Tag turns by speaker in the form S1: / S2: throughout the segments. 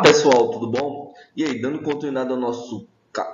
S1: Pessoal, tudo bom? E aí, dando continuidade ao nosso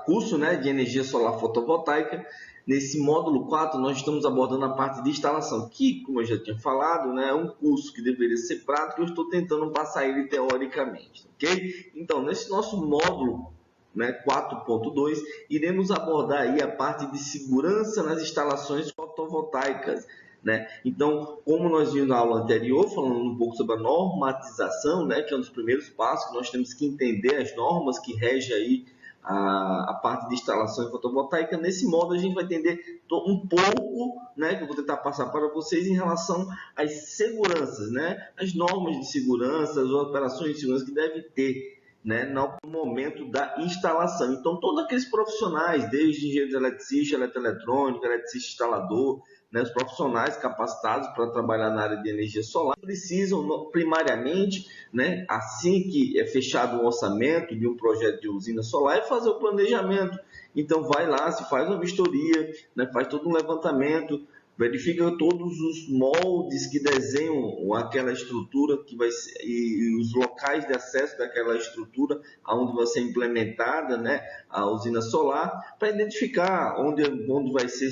S1: curso, né, de energia solar fotovoltaica, nesse módulo 4 nós estamos abordando a parte de instalação, que, como eu já tinha falado, né, é um curso que deveria ser prático, eu estou tentando passar ele teoricamente, ok? Então, nesse nosso módulo, né, 4.2, iremos abordar aí a parte de segurança nas instalações fotovoltaicas, né? Então, como nós vimos na aula anterior, falando um pouco sobre a normatização, né, que é um dos primeiros passos, que nós temos que entender as normas que regem aí a parte de instalação fotovoltaica. Nesse modo, a gente vai entender um pouco, né, que eu vou tentar passar para vocês em relação às seguranças, né, as normas de segurança, as operações de segurança que deve ter, né, no momento da instalação. Então, todos aqueles profissionais, desde engenheiros eletricistas, eletroeletrônico, eletricista instalador, né, os profissionais capacitados para trabalhar na área de energia solar, precisam primariamente, né, assim que é fechado o orçamento de um projeto de usina solar, fazer o planejamento. Então, vai lá, se faz uma vistoria, né, faz todo um levantamento, verifica todos os moldes que desenham aquela estrutura que vai ser, e os locais de acesso daquela estrutura aonde vai ser implementada, né, a usina solar, para identificar onde vai ser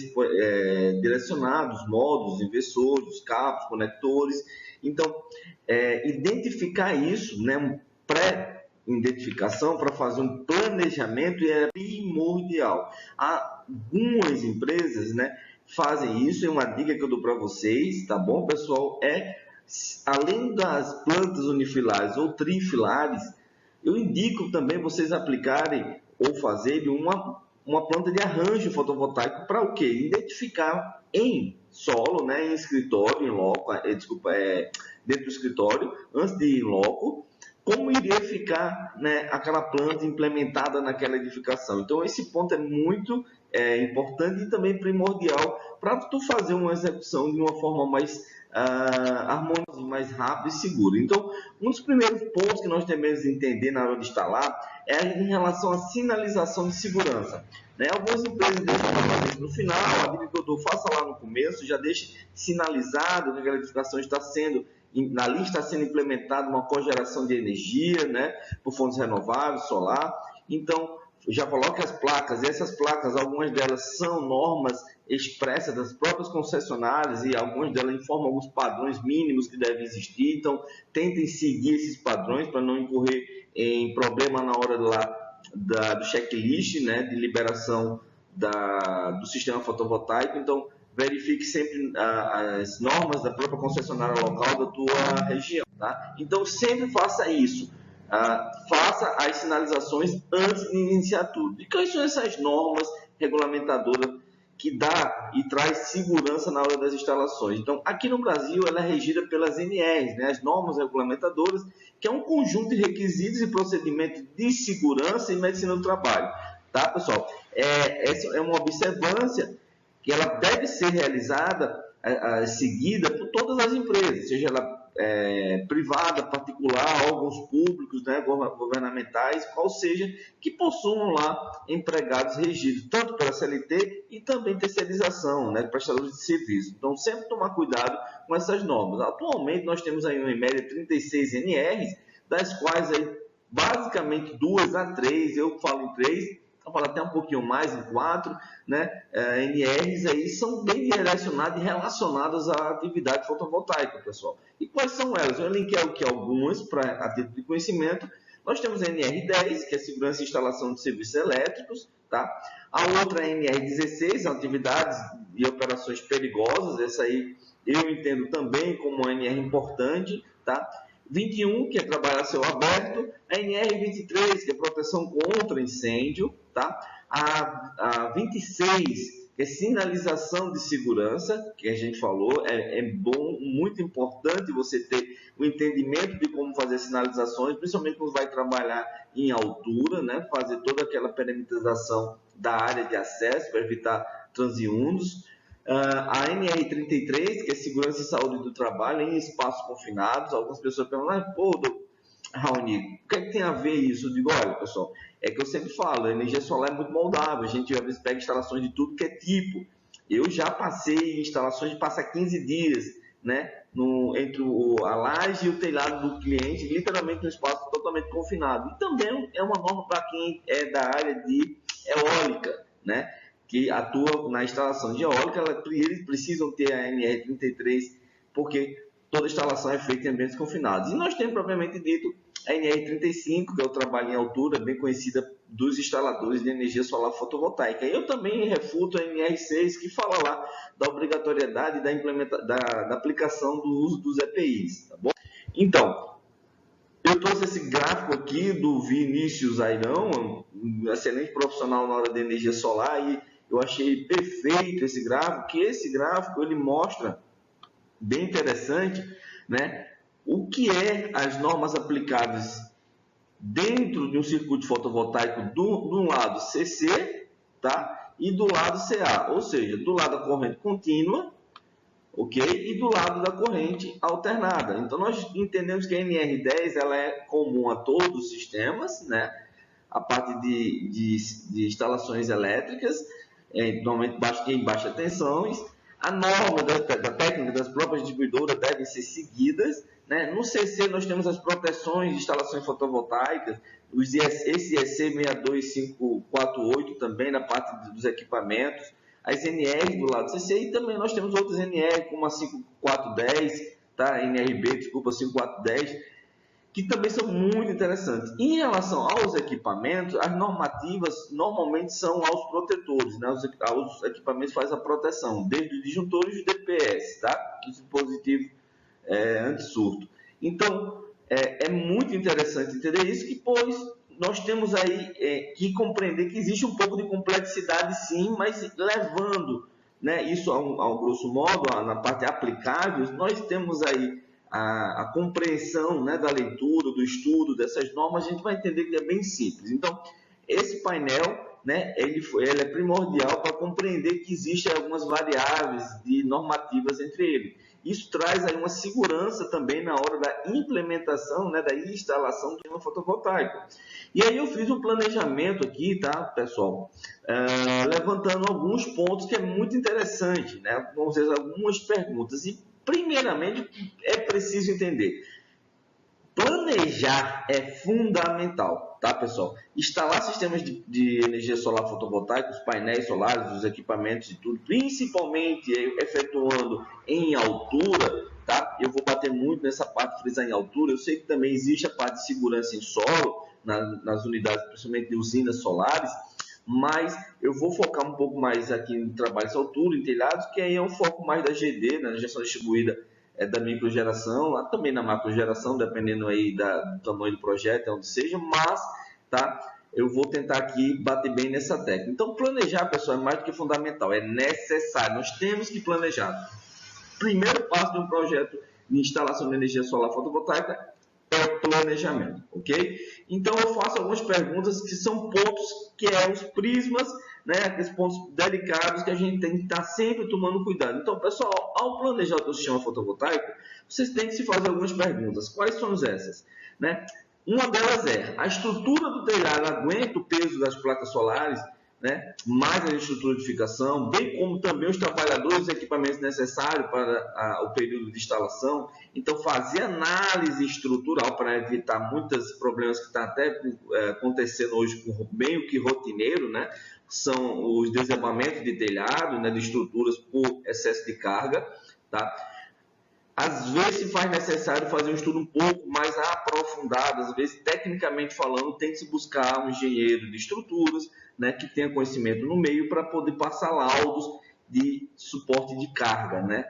S1: direcionados os módulos, inversores, os cabos, conectores. Então, identificar isso, né, pré-identificação para fazer um planejamento é primordial. Algumas empresas, né, fazem isso, é uma dica que eu dou para vocês, tá bom, pessoal? Além das plantas unifilares ou trifilares, eu indico também vocês aplicarem ou fazerem uma planta de arranjo fotovoltaico para o quê? Identificar em solo, né, em escritório, em loco, dentro do escritório, antes de ir em loco, como iria ficar, né, aquela planta implementada naquela edificação. Então, esse ponto é muito importante e também primordial para tu fazer uma execução de uma forma mais harmoniosa, mais rápida e segura. Então, um dos primeiros pontos que nós devemos entender na hora de instalar é em relação à sinalização de segurança. Né? Algumas empresas deixam no final, o habilitador faça lá no começo, já deixe sinalizado que aquela edificação está sendo, ali está sendo implementada uma cogeração de energia, né, por fontes renováveis, solar. Então, já coloque as placas, e essas placas, algumas delas são normas expressas das próprias concessionárias e algumas delas informam alguns padrões mínimos que devem existir. Então, tentem seguir esses padrões para não incorrer em problema na hora do checklist, né, de liberação do sistema fotovoltaico. Então, verifique sempre as normas da própria concessionária local da tua região, tá? Então, sempre faça isso. Faça as sinalizações antes de iniciar tudo. E quais são essas normas regulamentadoras que dá e traz segurança na hora das instalações? Então, aqui no Brasil, ela é regida pelas NRs, né, as normas regulamentadoras, que é um conjunto de requisitos e procedimentos de segurança e medicina do trabalho. Tá, pessoal? Essa é uma observância que ela deve ser realizada, seguida por todas as empresas, seja ela privada, particular, órgãos públicos, né, governamentais, qual seja, que possuam lá empregados regidos, tanto pela CLT e também terceirização, né, prestadores de serviço. Então, sempre tomar cuidado com essas normas. Atualmente, nós temos aí, em média, 36 NRs, das quais, aí, basicamente, 2 a 3, eu falo em 3, eu falo até um pouquinho mais, em 4, né, NRs aí são bem direcionadas e relacionadas à atividade fotovoltaica, pessoal. E quais são elas? Eu elenquei aqui algumas para a título de conhecimento. Nós temos a NR10, que é segurança e instalação de serviços elétricos, tá? A outra é a NR16, atividades e operações perigosas. Essa aí eu entendo também como uma NR importante, tá? 21, que é trabalhar a céu aberto, a NR23, que é proteção contra incêndio, tá? A 26, que é sinalização de segurança, que a gente falou, é bom, muito importante você ter o entendimento de como fazer sinalizações, principalmente quando vai trabalhar em altura, né? Fazer toda aquela perimetrização da área de acesso para evitar transeuntes. A NR33, que é segurança e saúde do trabalho em espaços confinados. Algumas pessoas perguntam, pô, Raoni, o que é que tem a ver isso? Eu digo, olha, pessoal, é que eu sempre falo, a energia solar é muito moldável, a gente às vezes pega instalações de tudo que é tipo. Eu já passei instalações de passar 15 dias, né, entre a laje e o telhado do cliente, literalmente no espaço totalmente confinado. E também é uma norma para quem é da área de eólica, né? Que atua na instalação de eólica, eles precisam ter a NR33, porque toda instalação é feita em ambientes confinados. E nós temos, propriamente dito, a NR35, que é o trabalho em altura, bem conhecida dos instaladores de energia solar fotovoltaica. Eu também refuto a NR6, que fala lá da obrigatoriedade da aplicação do uso dos EPIs. Tá bom? Então, eu trouxe esse gráfico aqui do Vinícius Airão, um excelente profissional na hora de energia solar, e eu achei perfeito esse gráfico, que esse gráfico ele mostra, bem interessante, né, o que é as normas aplicadas dentro de um circuito fotovoltaico do lado CC, tá, e do lado CA, ou seja, do lado da corrente contínua, ok? E do lado da corrente alternada. Então, nós entendemos que a NR10 ela é comum a todos os sistemas, né? A parte de instalações elétricas, normalmente em baixa tensões. A norma da técnica das próprias distribuidoras devem ser seguidas, né? No CC, nós temos as proteções de instalações fotovoltaicas, esse EC 62548 também na parte dos equipamentos, as NR do lado do CC, e também nós temos outras NR, como a 5410, tá? NRB, desculpa, 5410, que também são muito interessantes. Em relação aos equipamentos, as normativas normalmente são aos protetores, né? Os equipamentos fazem a proteção, desde os disjuntores e os DPS, tá? Os dispositivos anti-surto. Então, é muito interessante entender isso, que pois nós temos aí que compreender que existe um pouco de complexidade sim, mas levando, né, isso ao grosso modo, na parte aplicável, nós temos aí a compreensão, né, da leitura, do estudo dessas normas, a gente vai entender que é bem simples. Então, esse painel, né, ele é primordial para compreender que existem algumas variáveis de normativas entre eles. Isso traz aí uma segurança também na hora da implementação, né, da instalação do sistema fotovoltaico. E aí eu fiz um planejamento aqui, tá, pessoal, levantando alguns pontos que é muito interessante, né? Vamos fazer algumas perguntas. E, primeiramente, é preciso entender. Planejar é fundamental, tá, pessoal? Instalar sistemas de energia solar fotovoltaica, os painéis solares, os equipamentos e tudo, principalmente efetuando em altura, tá? Eu vou bater muito nessa parte de frisar em altura. Eu sei que também existe a parte de segurança em solo, nas unidades, principalmente de usinas solares, mas eu vou focar um pouco mais aqui no trabalho de altura, em telhados, que aí é um foco mais da GD, na gestão distribuída da microgeração, também na macrogeração, dependendo aí do tamanho do projeto, onde seja, mas, tá, eu vou tentar aqui bater bem nessa técnica. Então, planejar, pessoal, é mais do que fundamental, é necessário, nós temos que planejar. Primeiro passo de um projeto de instalação de energia solar fotovoltaica é o planejamento, ok? Então, eu faço algumas perguntas que são pontos que os prismas, né, aqueles pontos delicados que a gente tem que estar sempre tomando cuidado. Então, pessoal, ao planejar o seu sistema fotovoltaico, vocês têm que se fazer algumas perguntas. Quais são essas? Né? Uma delas é, a estrutura do telhado aguenta o peso das placas solares, né? Mais a estrutura de edificação, bem como também os trabalhadores e equipamentos necessários para o período de instalação. Então, fazer análise estrutural para evitar muitos problemas que estão até acontecendo hoje, meio que rotineiro, né? São os desabamentos de telhado, né? De estruturas por excesso de carga, tá? Às vezes se faz necessário fazer um estudo um pouco mais aprofundado, às vezes, tecnicamente falando, tem que se buscar um engenheiro de estruturas, né, que tenha conhecimento no meio para poder passar laudos de suporte de carga, né?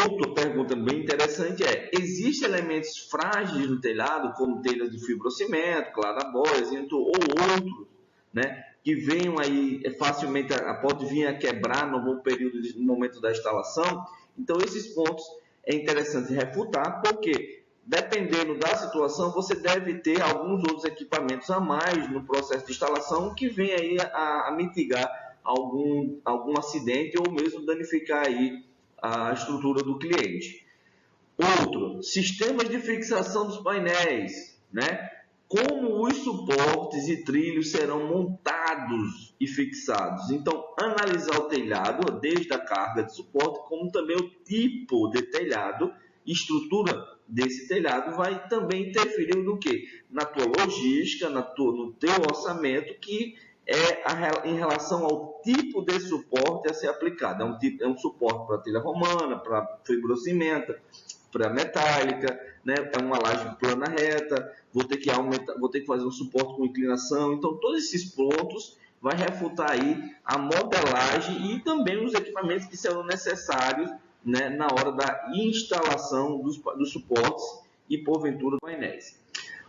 S1: Outra pergunta bem interessante é, existem elementos frágeis no telhado, como telhas de fibrocimento, clarabóias, ou outros, né, que venham aí facilmente, pode vir a quebrar no momento da instalação? Então, esses pontos é interessante refutar, porque dependendo da situação, você deve ter alguns outros equipamentos a mais no processo de instalação que vem aí a mitigar algum acidente ou mesmo danificar aí a estrutura do cliente. Outro, sistemas de fixação dos painéis, né? Como os suportes e trilhos serão montados e fixados. Então, analisar o telhado, desde a carga de suporte, como também o tipo de telhado estrutura desse telhado vai também interferir no quê? Na tua logística, no teu orçamento, que em relação ao tipo de suporte a ser aplicado. É um suporte para telha romana, para fibrocimento, para metálica, né? É uma laje plana reta, vou ter que fazer um suporte com inclinação. Então, todos esses pontos vai refutar aí a modelagem e também os equipamentos que serão necessários, né, na hora da instalação dos suportes e, porventura, painéis.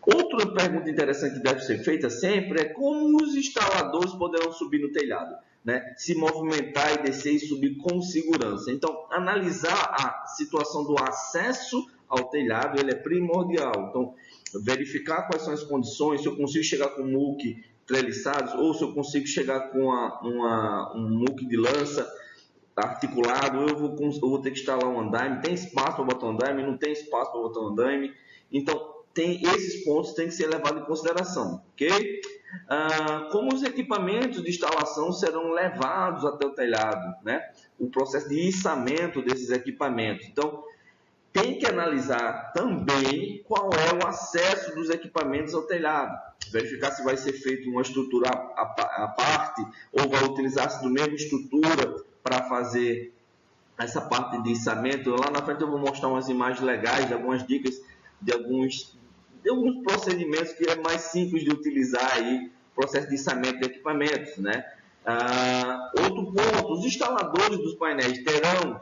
S1: Outra pergunta interessante que deve ser feita sempre é como os instaladores poderão subir no telhado, né? Se movimentar e descer e subir com segurança. Então, analisar a situação do acesso ao telhado, ele é primordial. Então, verificar quais são as condições, se eu consigo chegar com muque treliçados ou se eu consigo chegar com um muque de lança articulado, eu vou ter que instalar um andaime, tem espaço para botar um andaime, não tem espaço para botar um andaime. Então, esses pontos têm que ser levados em consideração, ok? Como os equipamentos de instalação serão levados até o telhado, né? O processo de içamento desses equipamentos. Então, tem que analisar também qual é o acesso dos equipamentos ao telhado. Verificar se vai ser feita uma estrutura à parte ou vai utilizar-se da mesma estrutura para fazer essa parte de içamento. Lá na frente eu vou mostrar umas imagens legais, algumas dicas de alguns procedimentos que é mais simples de utilizar aí, processo de içamento de equipamentos, né? Outro ponto, os instaladores dos painéis terão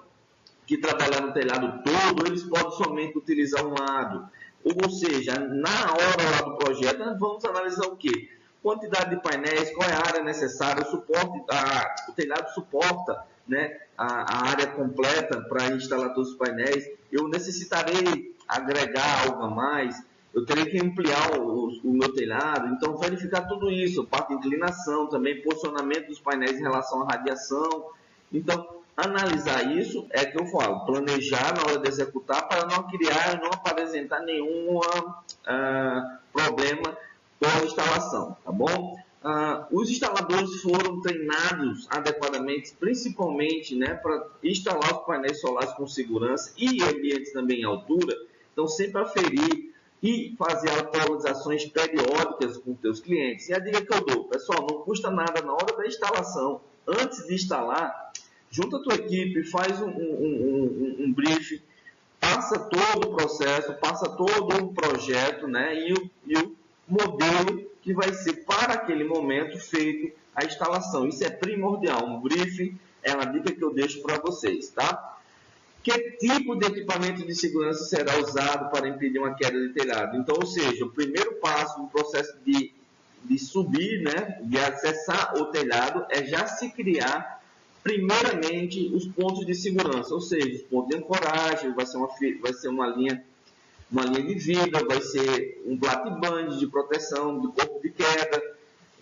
S1: que trabalhar no telhado todo, eles podem somente utilizar um lado. Ou seja, na hora lá do projeto, nós vamos analisar o quê? Quantidade de painéis, qual é a área necessária, o telhado suporta, né, a área completa para instalar todos os painéis. Eu necessitarei agregar algo a mais, eu terei que ampliar o meu telhado. Então, verificar tudo isso, parte de inclinação também, posicionamento dos painéis em relação à radiação. Então, analisar isso é que eu falo, planejar na hora de executar para não criar, não apresentar nenhum problema com a instalação, tá bom? Os instaladores foram treinados adequadamente, principalmente, né, para instalar os painéis solares com segurança e ambientes também em altura. Então, sempre aferir e fazer atualizações periódicas com os teus clientes. E a dica que eu dou, pessoal, não custa nada na hora da instalação, antes de instalar, junta a tua equipe, faz um briefing, passa todo o processo, passa todo o projeto, né, e o modelo que vai ser para aquele momento feito a instalação. Isso é primordial. Um briefing é uma dica que eu deixo para vocês, tá? Que tipo de equipamento de segurança será usado para impedir uma queda de telhado? Então, ou seja, o primeiro passo no processo de subir, né, de acessar o telhado, é já se criar primeiramente os pontos de segurança, ou seja, os pontos de ancoragem, vai ser uma linha de vida, vai ser um platiband de proteção do corpo de queda,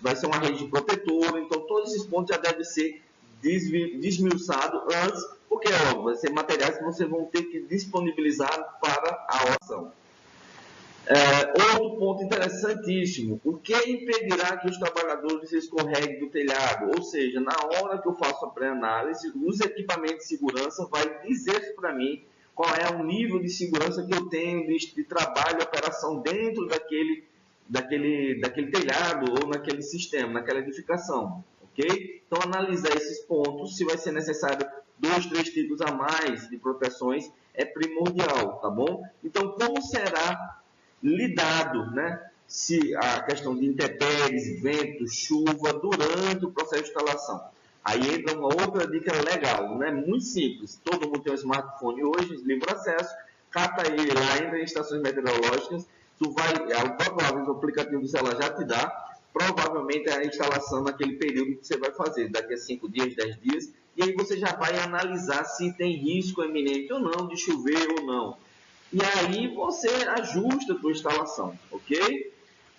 S1: vai ser uma rede protetora. Então, todos esses pontos já devem ser desmiuçados antes, porque vai ser materiais que vocês vão ter que disponibilizar para a ação. Outro ponto interessantíssimo, o que impedirá que os trabalhadores escorreguem do telhado? Ou seja, na hora que eu faço a pré-análise, os equipamentos de segurança vai dizer para mim qual é o nível de segurança que eu tenho de trabalho e operação dentro daquele telhado ou naquele sistema, naquela edificação, ok? Então, analisar esses pontos, se vai ser necessário 2, 3 tipos a mais de proteções, é primordial, tá bom? Então, como será lidado, né, se a questão de intempéries, vento, chuva, durante o processo de instalação? Aí entra uma outra dica legal, né? Muito simples. Todo mundo tem um smartphone hoje, livre acesso, cata ele lá, entra em estações meteorológicas, o aplicativo do celular já te dá, provavelmente a instalação naquele período que você vai fazer, daqui a 5 dias, 10 dias, e aí você já vai analisar se tem risco iminente ou não, de chover ou não. E aí você ajusta a sua instalação, ok?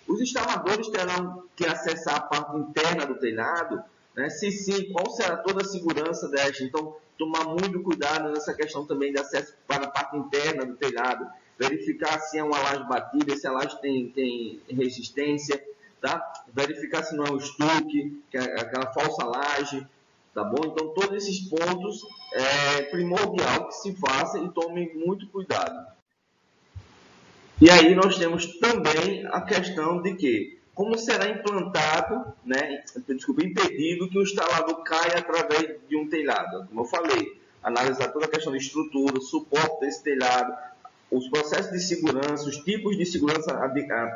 S1: Os instaladores terão que acessar a parte interna do telhado, né? Se sim, qual será toda a segurança desta? Então, tomar muito cuidado nessa questão também de acesso para a parte interna do telhado, verificar se é uma laje batida, se a laje tem resistência, tá? Verificar se não é um estuque, que é aquela falsa laje, tá bom? Então, todos esses pontos é primordial que se faça e tomem muito cuidado. E aí nós temos também a questão de que, como será implantado, impedido que o instalador caia através de um telhado. Como eu falei, analisar toda a questão de estrutura, suporte desse telhado, os processos de segurança, os tipos de segurança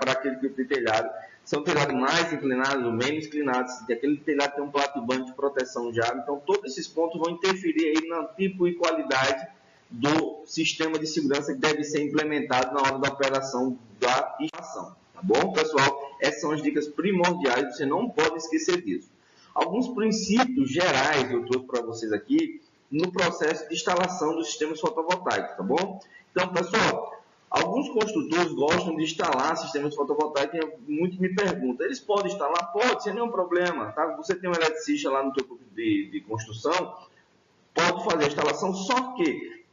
S1: para aquele tipo de telhado. São telhados mais inclinados ou menos inclinados, se aquele telhado tem um plato-banho de proteção já. Então, todos esses pontos vão interferir aí no tipo e qualidade do sistema de segurança que deve ser implementado na hora da operação da instalação. Tá bom, pessoal? Essas são as dicas primordiais, você não pode esquecer disso. Alguns princípios gerais eu trouxe para vocês aqui no processo de instalação dos sistemas fotovoltaicos, tá bom? Então, pessoal, alguns construtores gostam de instalar sistemas fotovoltaicos e muitos me perguntam, eles podem instalar? Pode, sem nenhum problema, tá? Você tem um eletricista lá no teu grupo de construção, pode fazer a instalação, só que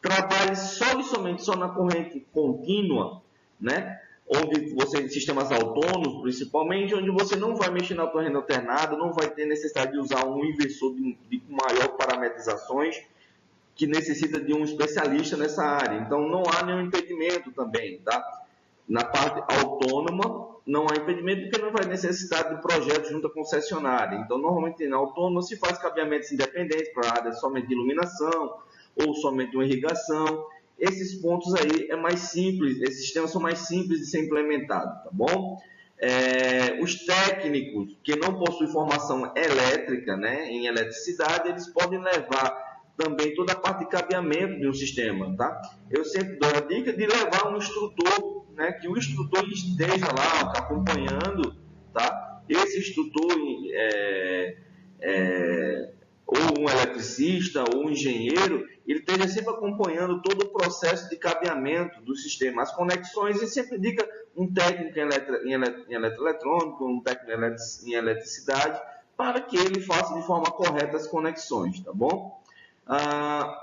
S1: trabalhe só e somente na corrente contínua, né? Onde você, sistemas autônomos, principalmente, onde você não vai mexer na corrente alternada, não vai ter necessidade de usar um inversor de maior parametrizações, que necessita de um especialista nessa área. Então, não há nenhum impedimento também, tá? Na parte autônoma, não há impedimento, porque não vai necessitar de projeto junto à concessionária. Então, normalmente, na autônoma, se faz cabeamentos independentes para a área somente de iluminação ou somente de uma irrigação. Esses pontos aí é mais simples, esses sistemas são mais simples de ser implementados, tá bom? Os técnicos que não possuem formação elétrica, né, em eletricidade, eles podem levar também toda a parte de cabeamento de um sistema, tá? Eu sempre dou a dica de levar um instrutor, né, que o instrutor esteja lá acompanhando, tá? Esse instrutor ou um eletricista ou um engenheiro, ele esteja sempre acompanhando todo o processo de cabeamento do sistema, as conexões, e sempre indica um técnico em eletroeletrônico, um técnico em eletricidade, para que ele faça de forma correta as conexões, tá bom?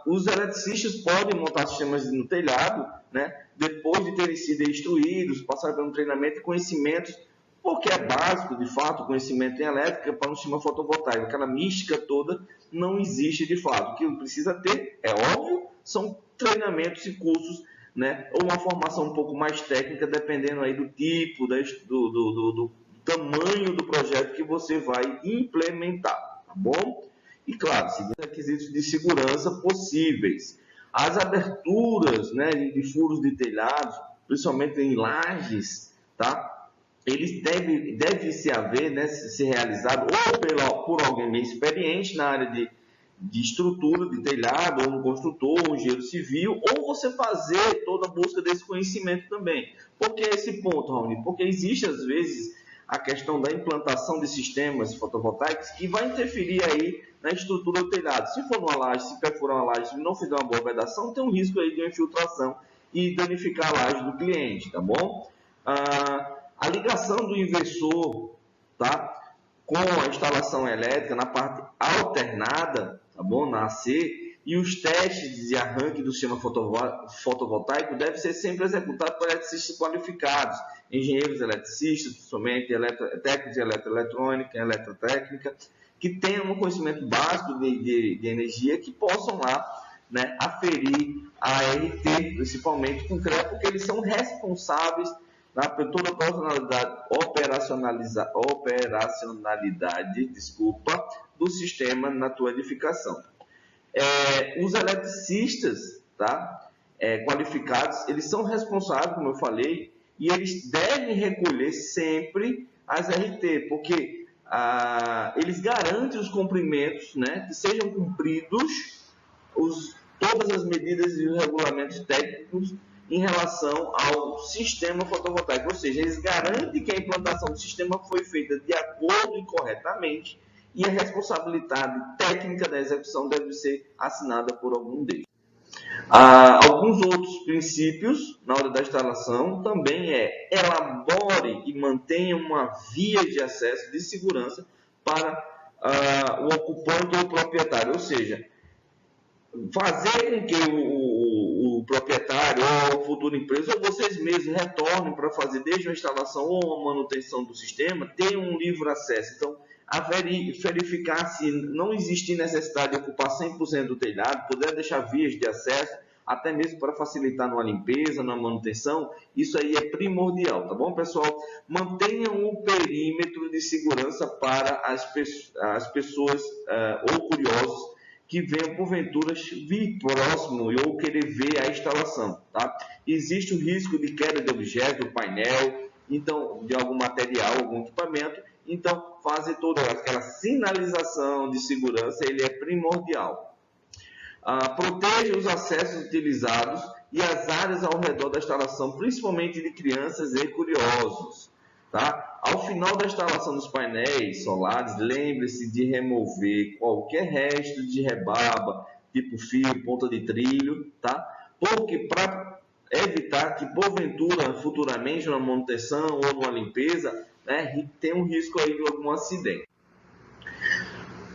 S1: Os eletricistas podem montar sistemas no telhado, né, depois de terem sido instruídos, passar por um treinamento e conhecimentos, porque é básico, de fato, o conhecimento em elétrica para um sistema fotovoltaico. Aquela mística toda não existe de fato. O que precisa ter, é óbvio, são treinamentos e cursos, né, ou uma formação um pouco mais técnica, dependendo aí do tipo, do tamanho do projeto que você vai implementar, tá bom? E, claro, seguindo requisitos de segurança possíveis. As aberturas, né, de furos de telhados, principalmente em lajes, tá? Eles devem se haver, né, ser realizado ou por alguém bem experiente na área de estrutura, de telhado, ou um construtor, um engenheiro civil, ou você fazer toda a busca desse conhecimento também. Por que esse ponto, Raoni? Porque existe, às vezes, a questão da implantação de sistemas fotovoltaicos que vai interferir aí na estrutura do telhado. Se for numa laje, se perfurar uma laje, se não fizer uma boa vedação, tem um risco aí de uma infiltração e danificar a laje do cliente, tá bom? A ligação do inversor, tá, com a instalação elétrica na parte alternada, tá bom, na AC, e os testes de arranque do sistema fotovoltaico devem ser sempre executados por eletricistas qualificados, engenheiros eletricistas, somente técnicos de eletroeletrônica, eletrotécnica, que tenham um conhecimento básico de energia, que possam lá, né, aferir a ART, principalmente com CREA, porque eles são responsáveis por toda a operacionalidade do sistema na tua edificação. Os eletricistas, tá, qualificados, eles são responsáveis, como eu falei, e eles devem recolher sempre as RT, porque eles garantem os cumprimentos, né, que sejam cumpridos todas as medidas e os regulamentos técnicos em relação ao sistema fotovoltaico, ou seja, eles garantem que a implantação do sistema foi feita de acordo e corretamente, e a responsabilidade técnica da execução deve ser assinada por algum deles. Alguns outros princípios na hora da instalação também elabore e mantenha uma via de acesso de segurança para o ocupante ou o proprietário, ou seja, fazer com que o proprietário ou a futura empresa, ou vocês mesmos retornem para fazer desde a instalação ou a manutenção do sistema, tenham um livre acesso. Então, a verificar se não existir necessidade de ocupar 100% do telhado, poder deixar vias de acesso, até mesmo para facilitar numa limpeza, na manutenção. Isso aí é primordial, tá bom, pessoal? Mantenham o perímetro de segurança para as pessoas ou curiosos que venham, porventura, vir próximo ou querer ver a instalação, tá? Existe o risco de queda de objeto, do painel, então, de algum material, algum equipamento. Então, fazer toda aquela sinalização de segurança, ele é primordial. Proteja os acessos utilizados e as áreas ao redor da instalação, principalmente de crianças e curiosos. Tá? Ao final da instalação dos painéis solares, lembre-se de remover qualquer resto de rebarba, tipo fio, ponta de trilho, tá? Porque para evitar que, porventura, futuramente, numa manutenção ou numa limpeza, né, tem um risco aí de algum acidente.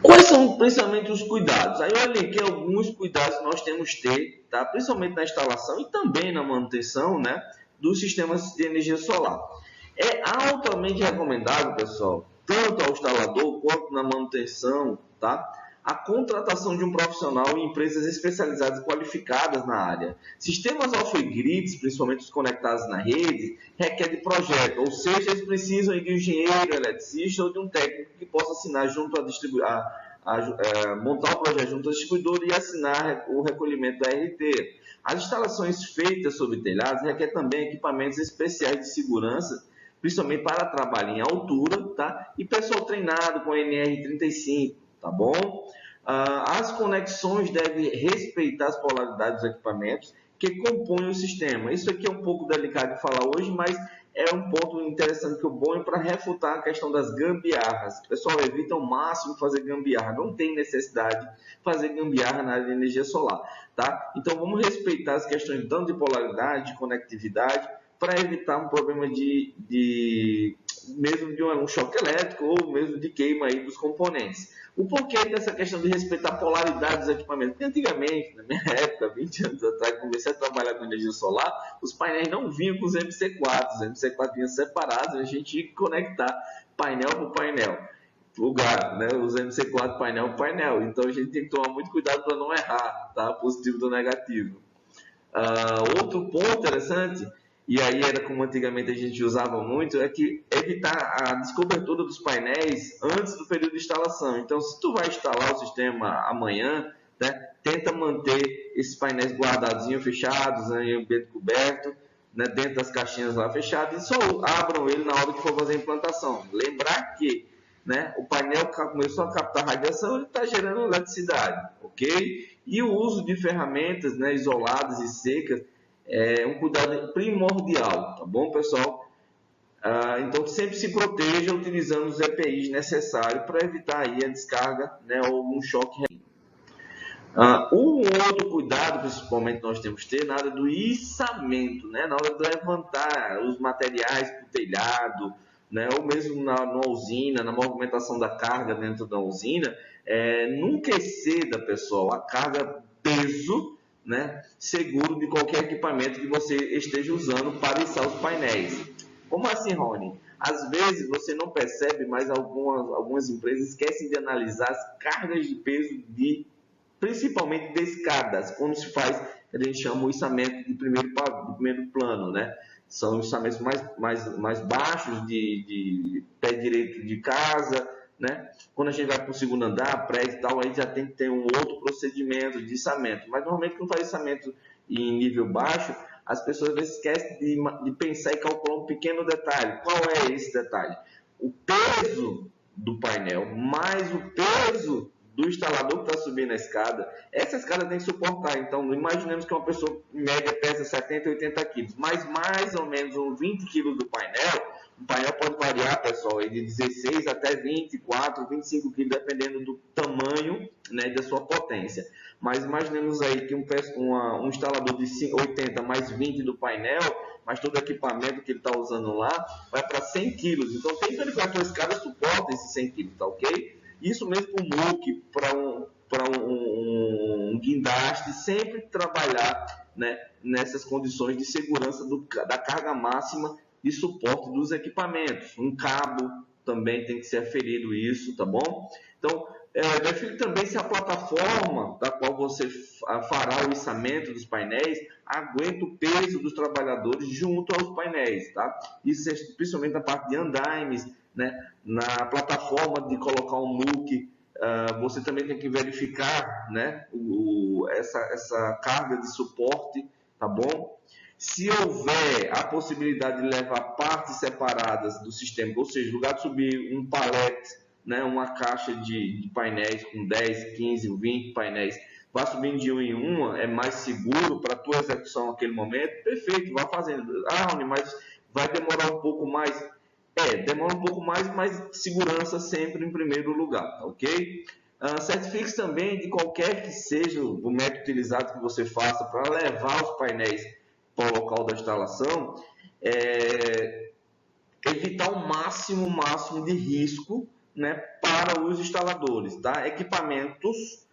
S1: Quais são principalmente os cuidados? Aí eu elenquei alguns cuidados que nós temos que ter, tá? Principalmente na instalação e também na manutenção, né, dos sistemas de energia solar. É altamente recomendável, pessoal, tanto ao instalador quanto na manutenção, tá? A contratação de um profissional em empresas especializadas e qualificadas na área. Sistemas off-grids, principalmente os conectados na rede, requer de projeto, ou seja, eles precisam de um engenheiro, eletricista ou de um técnico que possa assinar junto montar o projeto junto ao distribuidor e assinar o recolhimento da RT. As instalações feitas sobre telhados requer também equipamentos especiais de segurança, principalmente para trabalho em altura, tá? E pessoal treinado com NR35, tá bom? As conexões devem respeitar as polaridades dos equipamentos que compõem o sistema. Isso aqui é um pouco delicado de falar hoje, mas é um ponto interessante que eu ponho para refutar a questão das gambiarras. Pessoal, evita ao máximo fazer gambiarra. Não tem necessidade de fazer gambiarra na área de energia solar, tá? Então, vamos respeitar as questões tanto de polaridade, de conectividade, para evitar um problema mesmo de um choque elétrico ou mesmo de queima aí dos componentes. O porquê dessa questão de respeitar a polaridade dos equipamentos? Porque antigamente, na minha época, 20 anos atrás, comecei a trabalhar com energia solar, os painéis não vinham com os MC4, os MC4 vinham separados, a gente tinha que conectar painel por painel, lugar, né? Os MC4 painel por painel, então a gente tem que tomar muito cuidado para não errar, tá? Positivo do negativo. Outro ponto interessante, e aí era como antigamente a gente usava muito, é que evitar a descobertura dos painéis antes do período de instalação. Então, se tu vai instalar o sistema amanhã, né, tenta manter esses painéis guardadinhos, fechados, em ambiente coberto, né, dentro das caixinhas lá fechadas, e só abram ele na hora que for fazer a implantação. Lembrar que, né, o painel começou a captar radiação, ele está gerando eletricidade, ok? E o uso de ferramentas, né, isoladas e secas é um cuidado primordial, tá bom, pessoal? Então, sempre se proteja utilizando os EPIs necessários para evitar aí a descarga, né, ou um choque. Um outro cuidado, principalmente, nós temos que ter na hora do içamento, né, na hora de levantar os materiais para o telhado, né, ou mesmo na usina, na movimentação da carga dentro da usina, nunca exceda, pessoal, a carga peso, né, seguro de qualquer equipamento que você esteja usando para içar os painéis. Como assim, Rony? Às vezes você não percebe, mas algumas empresas esquecem de analisar as cargas de peso principalmente de escadas, quando se faz, a gente chama o içamento de primeiro plano, né? São içamentos mais baixos de pé direito de casa, né? Quando a gente vai para o segundo andar, prédio e tal, aí já tem que ter um outro procedimento de içamento. Mas normalmente quando faz içamento em nível baixo, as pessoas às vezes esquecem de pensar e calcular um pequeno detalhe. Qual é esse detalhe? O peso do painel mais o peso do instalador que está subindo a escada, essa escada tem que suportar. Então, imaginemos que uma pessoa em média pesa 70, 80 quilos, mas mais ou menos uns 20 quilos do painel. O painel pode variar, pessoal, de 16 até 24, 25 quilos, dependendo do tamanho, né, e da sua potência. Mas imaginemos aí que um instalador de 80 mais 20 do painel, mas todo o equipamento que ele está usando lá, vai para 100 quilos. Então, tem que verificar que a escada suporta esses 100 quilos, tá ok? Isso mesmo para um MUC, para um guindaste, sempre trabalhar, né, nessas condições de segurança da carga máxima de suporte dos equipamentos. Um cabo, também tem que ser aferido isso, tá bom? Então, verifique também se a plataforma da qual você fará o içamento dos painéis aguenta o peso dos trabalhadores junto aos painéis, tá? Isso é principalmente na parte de andaimes, né? Na plataforma de colocar um NUC, você também tem que verificar, né, essa carga de suporte, tá bom? Se houver a possibilidade de levar partes separadas do sistema, ou seja, no lugar de subir um palete, né, uma caixa de painéis com 10, 15, 20 painéis, vá subindo de um em uma, é mais seguro para a tua execução naquele momento, perfeito, vá fazendo. Rony, mas vai demorar um pouco mais. Demora um pouco mais, mas segurança sempre em primeiro lugar, tá ok? Certifique-se também de qualquer que seja o método utilizado que você faça para levar os painéis para o local da instalação, evitar o máximo de risco, né, para os instaladores, tá? Equipamentos,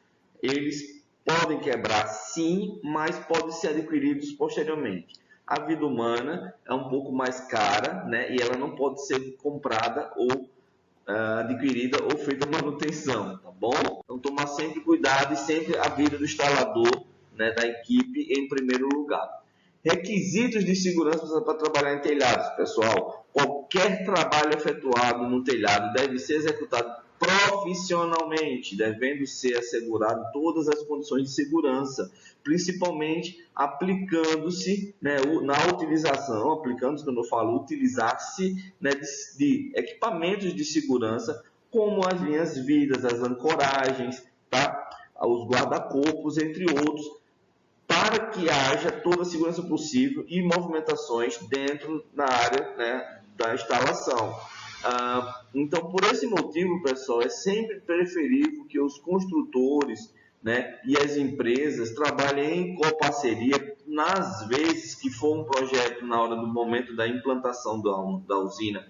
S1: eles podem quebrar sim, mas podem ser adquiridos posteriormente. A vida humana é um pouco mais cara, né, e ela não pode ser comprada ou adquirida ou feita manutenção, tá bom? Então, tomar sempre cuidado e sempre a vida do instalador, né, da equipe em primeiro lugar. Requisitos de segurança para trabalhar em telhados, pessoal. Qualquer trabalho efetuado no telhado deve ser executado profissionalmente, devendo ser assegurado todas as condições de segurança, principalmente aplicando-se, né, na utilização, aplicando-se quando eu falo utilizar-se, né, de equipamentos de segurança, como as linhas vidas, as ancoragens, tá? Os guarda-corpos, entre outros, para que haja toda a segurança possível e movimentações dentro da área, né, da instalação. Então, por esse motivo, pessoal, é sempre preferível que os construtores, né, e as empresas trabalhem em coparceria nas vezes que for um projeto na hora do momento da implantação da usina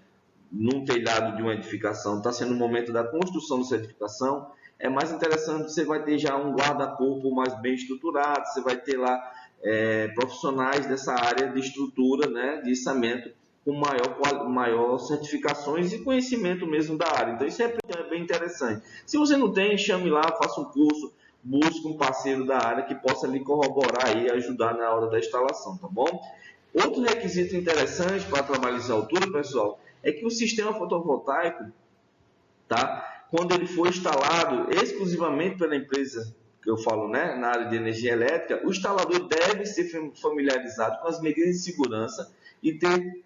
S1: num telhado de uma edificação, está sendo o momento da construção dessa edificação, é mais interessante, você vai ter já um guarda-corpo mais bem estruturado, você vai ter lá profissionais dessa área de estrutura, né, de içamento, com maior certificações e conhecimento mesmo da área. Então, isso é bem interessante. Se você não tem, chame lá, faça um curso, busque um parceiro da área que possa lhe corroborar e ajudar na hora da instalação, tá bom? Outro requisito interessante para trabalhos de altura, pessoal, é que o sistema fotovoltaico, tá, quando ele for instalado exclusivamente pela empresa que eu falo, né, na área de energia elétrica, o instalador deve ser familiarizado com as medidas de segurança e ter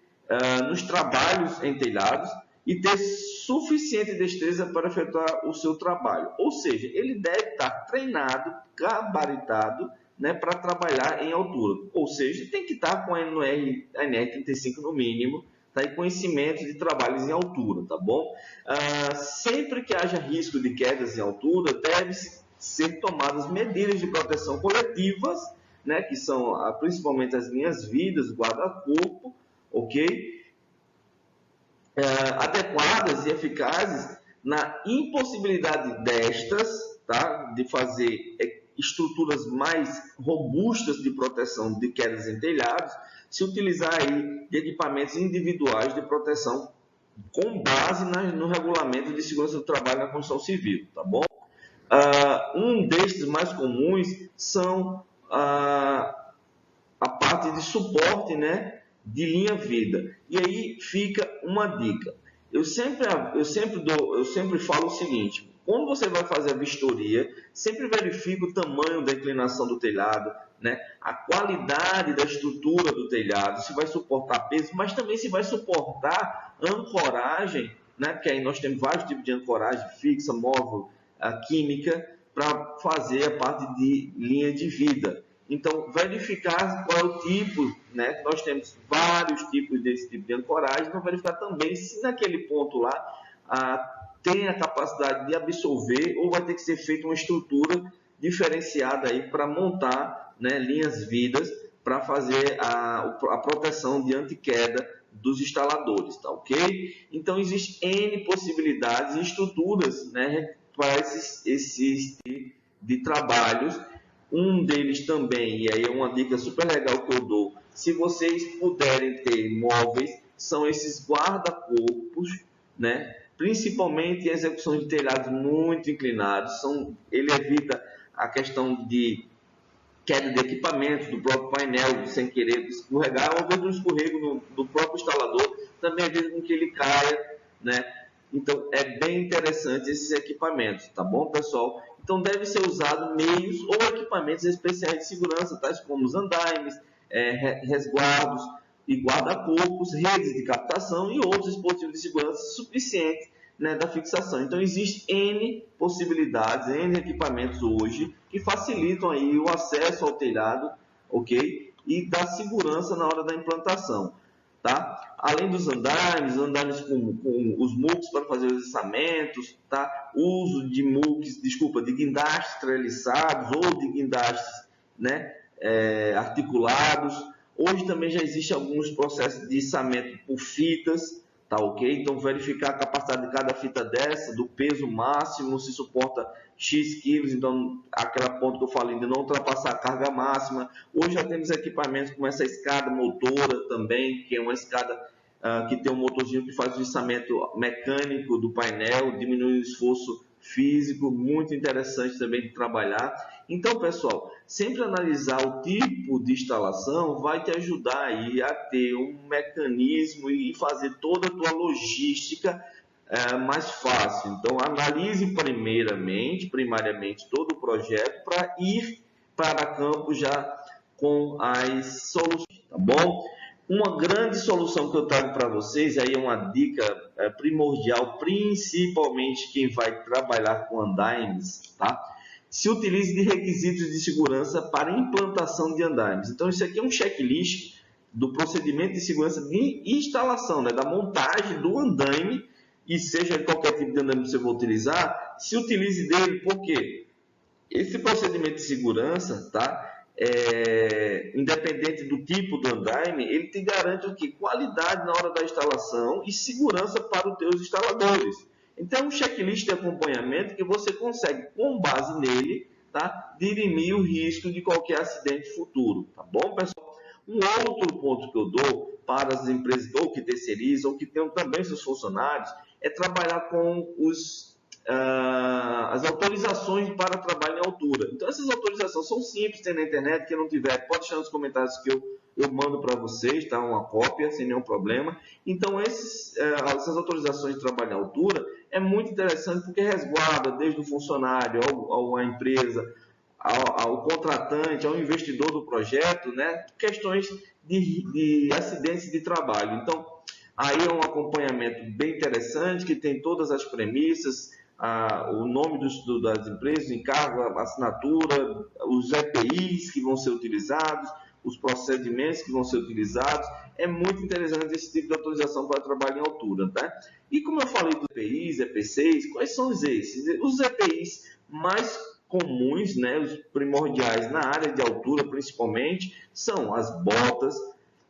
S1: nos trabalhos em telhados e ter suficiente destreza para efetuar o seu trabalho. Ou seja, ele deve estar treinado, gabaritado, né, para trabalhar em altura. Ou seja, tem que estar com a NR35 no mínimo, tá, e conhecimento de trabalhos em altura, tá bom? Sempre que haja risco de quedas em altura, deve ser tomadas medidas de proteção coletivas, né, que são principalmente as linhas vidas, guarda-corpo, ok? Adequadas e eficazes na impossibilidade destas, tá, de fazer estruturas mais robustas de proteção de quedas em telhados, se utilizar aí de equipamentos individuais de proteção com base no regulamento de segurança do trabalho na construção civil, tá bom? Um destes mais comuns são a parte de suporte, né, de linha vida. E aí fica uma dica. Eu sempre falo o seguinte: quando você vai fazer a vistoria, sempre verifique o tamanho da inclinação do telhado, né, a qualidade da estrutura do telhado, se vai suportar peso, mas também se vai suportar ancoragem, né, porque aí nós temos vários tipos de ancoragem, fixa, móvel, química, para fazer a parte de linha de vida. Então, verificar qual é o tipo, né? Nós temos vários tipos desse tipo de ancoragem, então verificar também se naquele ponto lá tem a capacidade de absorver ou vai ter que ser feita uma estrutura diferenciada aí para montar, né, linhas vidas para fazer a proteção de anti-queda dos instaladores, tá ok? Então, existem N possibilidades e estruturas, né, para esses de trabalhos. Um deles também, e aí é uma dica super legal que eu dou, se vocês puderem ter móveis, são esses guarda-corpos, né, principalmente em execução de telhados muito inclinados. Ele evita a questão de queda de equipamentos, do próprio painel, sem querer escorregar, ou mesmo um escorrego do próprio instalador, também evita com que ele caia, né? Então, é bem interessante esses equipamentos, tá bom, pessoal? Então, deve ser usado meios ou equipamentos especiais de segurança, tais como os andaimes, resguardos e guarda-corpos, redes de captação e outros dispositivos de segurança suficientes, né, da fixação. Então, existem N possibilidades, N equipamentos hoje que facilitam aí o acesso ao telhado, ok? E da segurança na hora da implantação, tá? Além dos andaimes com os MUCs para fazer os içamentos, tá? Uso de MUCs, de guindastes treliçados ou de guindastes, né, articulados. Hoje também já existem alguns processos de içamento por fitas, tá ok? Então, verificar a capacidade de cada fita dessa, do peso máximo, se suporta X quilos, então, aquela ponto que eu falei de não ultrapassar a carga máxima. Hoje já temos equipamentos como essa escada motora também, que é uma escada que tem um motorzinho que faz o içamento mecânico do painel, diminui o esforço físico, muito interessante também de trabalhar. Então, pessoal, sempre analisar o tipo de instalação vai te ajudar aí a ter um mecanismo e fazer toda a tua logística mais fácil. Então, analise primariamente todo o projeto para ir para campo já com as soluções, tá bom? Uma grande solução que eu trago para vocês, aí é uma dica primordial, principalmente quem vai trabalhar com andaimes, tá? Se utilize de requisitos de segurança para implantação de andaimes. Então, isso aqui é um checklist do procedimento de segurança de instalação, né? Da montagem do andaime, e seja qualquer tipo de andaime que você for utilizar, se utilize dele, por quê? Esse procedimento de segurança, tá? Independente do tipo do andaime, ele te garante o quê? Qualidade na hora da instalação e segurança para os teus instaladores. Então, um checklist de acompanhamento que você consegue, com base nele, tá, dirimir o risco de qualquer acidente futuro. Tá bom, pessoal? Um outro ponto que eu dou para as empresas ou que terceirizam, ou que tenham também seus funcionários, é trabalhar com as autorizações para trabalho em altura. Então, essas autorizações são simples, tem na internet. Quem não tiver, pode deixar nos comentários que eu mando para vocês, tá? Uma cópia, sem nenhum problema. Então, essas autorizações de trabalho em altura é muito interessante porque resguarda desde o funcionário à empresa, ao contratante, ao investidor do projeto, né? Questões de acidentes de trabalho. Então, aí é um acompanhamento bem interessante, que tem todas as premissas, o nome das empresas, o encargo, a assinatura, os EPIs que vão ser utilizados, os procedimentos que vão ser utilizados. É muito interessante esse tipo de autorização para trabalho em altura, tá? E como eu falei dos EPIs, EP6, quais são esses? Os EPIs mais comuns, né, os primordiais na área de altura, principalmente, são as botas,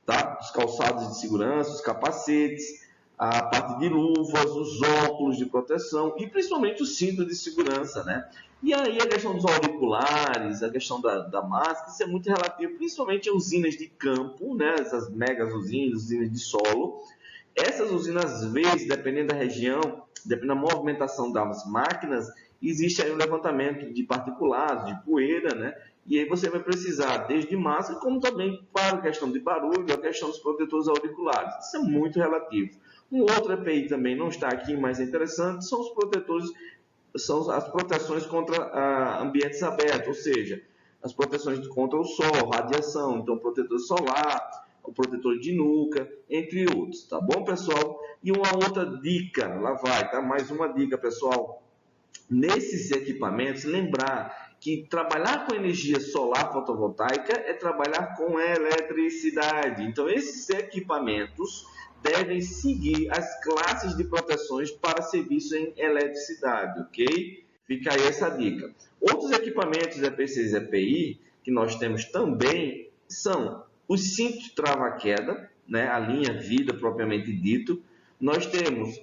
S1: tá? Os calçados de segurança, os capacetes, a parte de luvas, os óculos de proteção e principalmente o cinto de segurança, né? E aí a questão dos auriculares, a questão da máscara, isso é muito relativo, principalmente a usinas de campo, né? Essas megas usinas de solo. Essas usinas, às vezes, dependendo da região, dependendo da movimentação das máquinas, existe aí um levantamento de particulados, de poeira, né? E aí você vai precisar desde máscara, como também para a questão de barulho, a questão dos protetores auriculares. Isso é muito relativo. Um outro EPI também não está aqui, mas é interessante, são os protetores, são as proteções contra ambientes abertos, ou seja, as proteções contra o sol, radiação, então protetor solar, o protetor de nuca, entre outros, tá bom, pessoal? E uma outra dica, lá vai, tá? Mais uma dica, pessoal. Nesses equipamentos, lembrar que trabalhar com energia solar fotovoltaica é trabalhar com eletricidade. Então, esses equipamentos devem seguir as classes de proteções para serviço em eletricidade, ok? Fica aí essa dica. Outros equipamentos EP6 e EPI que nós temos também são os cintos trava-queda, né? A linha vida propriamente dito. Nós temos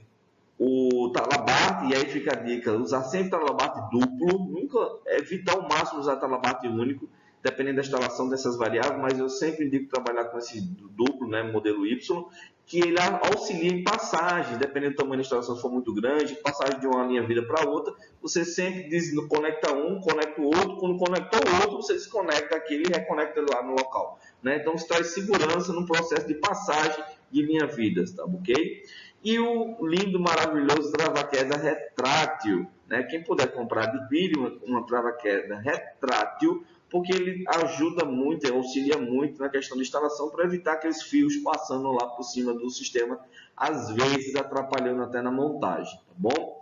S1: o talabarte, e aí fica a dica, usar sempre talabarte duplo, nunca evitar ao máximo usar talabarte único. dependendo da instalação dessas variáveis, mas eu sempre indico trabalhar com esse duplo, né, modelo Y, que ele auxilia em passagens, dependendo do tamanho da instalação, se for muito grande, passagem de uma linha-vida para outra, você sempre desconecta um, conecta o outro, quando conectou o outro, você desconecta aquele e reconecta lá no local, né? Então, isso traz segurança no processo de passagem de linha-vidas, tá ok? E o lindo, maravilhoso trava-queda retrátil, né? Quem puder comprar, adquire uma trava-queda retrátil, porque ele ajuda muito, auxilia muito na questão de instalação para evitar aqueles fios passando lá por cima do sistema, às vezes atrapalhando até na montagem, tá bom?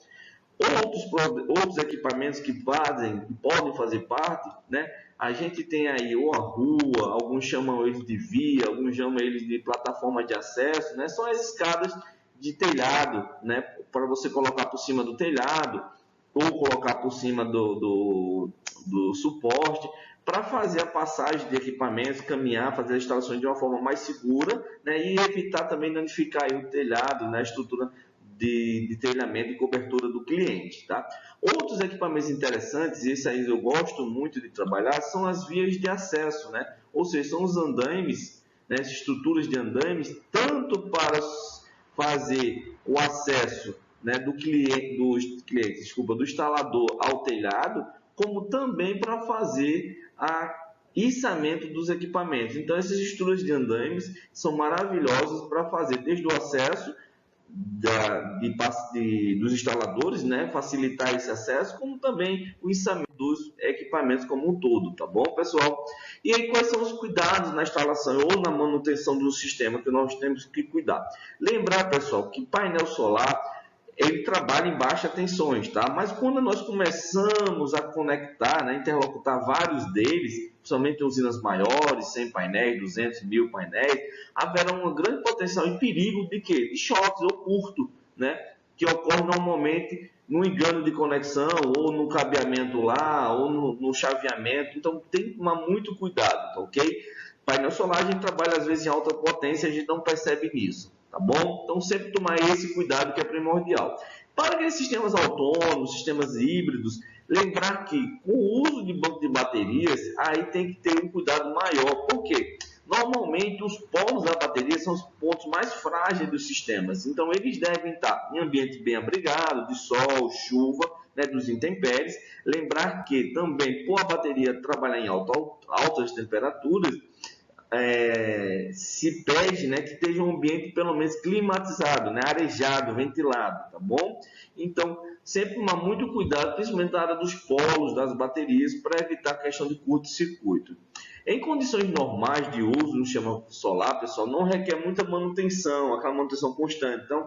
S1: Outros equipamentos que podem fazer parte, né? A gente tem aí ou a rua, alguns chamam eles de via, alguns chamam eles de plataforma de acesso, né? São as escadas de telhado, né? Para você colocar por cima do telhado ou colocar por cima do suporte, para fazer a passagem de equipamentos, caminhar, fazer as instalações de uma forma mais segura, né, e evitar também danificar aí o telhado, né, a estrutura de telhamento e cobertura do cliente. Tá? Outros equipamentos interessantes, e esse aí eu gosto muito de trabalhar, são as vias de acesso, né? Ou seja, são os andaimes, né, as estruturas de andaimes, tanto para fazer o acesso, né, do instalador ao telhado, como também para fazer içamento dos equipamentos. Então, essas estruturas de andaimes são maravilhosas para fazer desde o acesso dos instaladores, né, facilitar esse acesso, como também o içamento dos equipamentos como um todo, tá bom, pessoal? E aí, quais são os cuidados na instalação ou na manutenção do sistema que nós temos que cuidar? Lembrar, pessoal, que painel solar ele trabalha em baixas tensões, tá? Mas quando nós começamos a conectar, né, interlocutar vários deles, principalmente em usinas maiores, 100 painéis, 200 mil painéis, haverá um grande potencial e perigo de quê? De choques ou curto, né? Que ocorre normalmente no engano de conexão, ou no cabeamento lá, ou no chaveamento. Então, tem que tomar muito cuidado, tá ok? Painel solar a gente trabalha às vezes em alta potência e a gente não percebe nisso. Tá bom? Então, sempre tomar esse cuidado que é primordial. Para aqueles sistemas autônomos, sistemas híbridos, lembrar que com o uso de banco de baterias, aí tem que ter um cuidado maior. Por quê? Normalmente, os polos da bateria são os pontos mais frágeis dos sistemas. Então, eles devem estar em ambiente bem abrigado, de sol, chuva, né, dos intempéries. Lembrar que também, por a bateria trabalhar em altas temperaturas, se pede, né, que esteja um ambiente pelo menos climatizado, né, arejado, ventilado, tá bom? Então, sempre tomar muito cuidado, principalmente na área dos polos, das baterias, para evitar a questão de curto-circuito. Em condições normais de uso no sistema solar, pessoal, não requer muita manutenção, aquela manutenção constante. Então,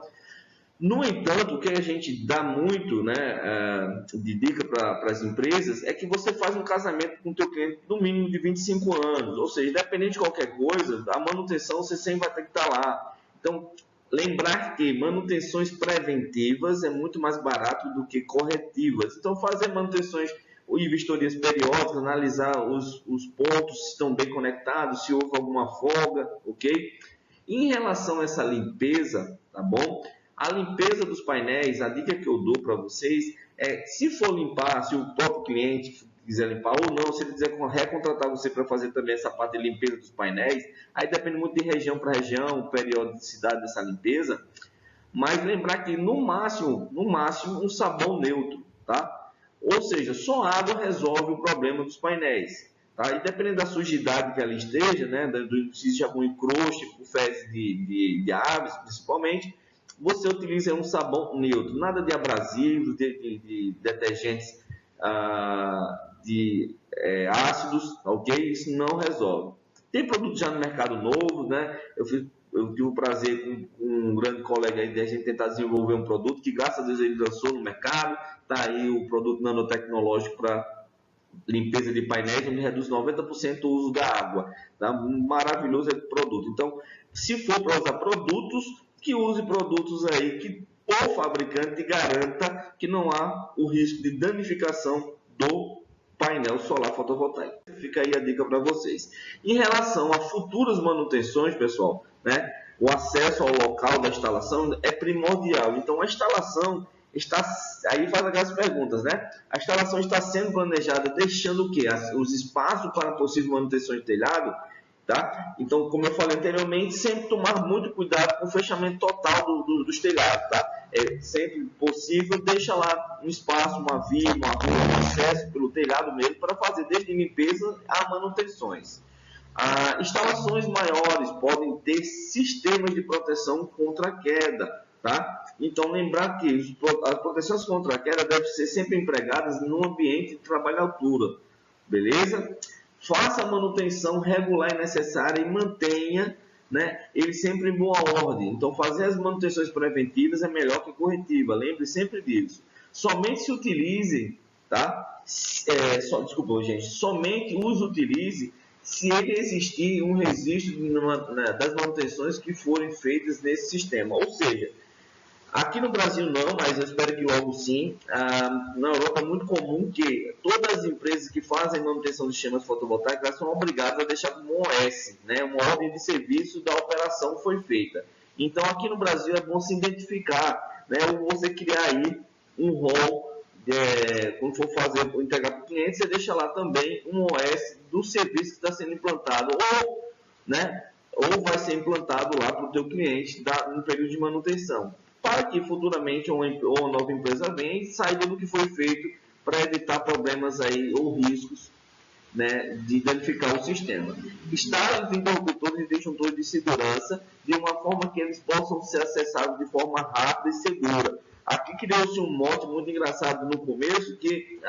S1: no entanto, o que a gente dá muito, né, de dica para as empresas é que você faz um casamento com o teu cliente no mínimo de 25 anos. Ou seja, independente de qualquer coisa, a manutenção você sempre vai ter que estar lá. Então, lembrar que manutenções preventivas é muito mais barato do que corretivas. Então, fazer manutenções e vistorias periódicas, analisar os pontos se estão bem conectados, se houve alguma folga, ok? Em relação a essa limpeza, tá bom? A limpeza dos painéis, a dica que eu dou para vocês é, se for limpar, se o próprio cliente quiser limpar ou não, se ele quiser recontratar você para fazer também essa parte de limpeza dos painéis, aí depende muito de região para região, periodicidade dessa limpeza, mas lembrar que no máximo um sabão neutro, tá? Ou seja, só água resolve o problema dos painéis. Tá? E dependendo da sujidade que ela esteja, né, se existe algum encroste por fezes de aves, principalmente, você utiliza um sabão neutro, nada de abrasivos, de detergentes ácidos, ok? Isso não resolve. Tem produto já no mercado novo, né? Eu tive o prazer com um grande colega aí de a gente tentar desenvolver um produto que, graças a Deus, ele lançou no mercado. Está aí o produto nanotecnológico para limpeza de painéis, onde reduz 90% o uso da água. Tá? Um maravilhoso produto. Então, se for para usar produtos, que use produtos aí que o fabricante garanta que não há o risco de danificação do painel solar fotovoltaico. Fica aí a dica para vocês. Em relação a futuras manutenções, pessoal, né, o acesso ao local da instalação é primordial. Então, a instalação aí faz aquelas perguntas, né? A instalação está sendo planejada deixando o quê? Os espaços para possível manutenção de telhado, tá? Então, como eu falei anteriormente, sempre tomar muito cuidado com o fechamento total dos telhados, tá? É sempre possível, deixa lá um espaço, uma via, uma rua, um acesso pelo telhado mesmo para fazer desde limpeza a manutenções. Instalações maiores podem ter sistemas de proteção contra a queda, tá? Então, lembrar que as proteções contra a queda devem ser sempre empregadas no ambiente de trabalho à altura, beleza? Faça a manutenção regular e necessária e mantenha, né, ele sempre em boa ordem. Então, fazer as manutenções preventivas é melhor que corretiva, lembre sempre disso. Somente se utilize, tá? Somente os utilize se ele existir um registro das manutenções que forem feitas nesse sistema. Ou seja, aqui no Brasil não, mas eu espero que logo sim. Na Europa é muito comum que todas as empresas que fazem manutenção de sistemas fotovoltaicos são obrigadas a deixar como um OS, né? Uma ordem de serviço da operação foi feita. Então aqui no Brasil é bom se identificar, né? Ou você criar aí um rol, quando for entregar para o cliente, você deixa lá também um OS do serviço que está sendo implantado, ou vai ser implantado lá para o teu cliente no período de manutenção, para que futuramente uma nova empresa venha e saiba do que foi feito para evitar problemas aí ou riscos, né, de danificar o sistema. Instale os interruptores e disjuntores de segurança de uma forma que eles possam ser acessados de forma rápida e segura. Aqui criou-se um mote muito engraçado no começo, que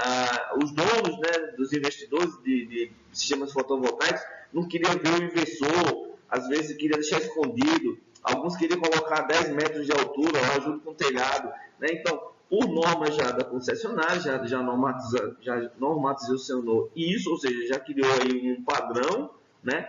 S1: os donos, né, dos investidores de sistemas fotovoltaicos não queriam ver o inversor, às vezes queriam deixar escondido, alguns queriam colocar 10 metros de altura lá junto com o telhado, né? Então, por norma já da concessionária, já normatizou isso, ou seja, já criou aí um padrão, né,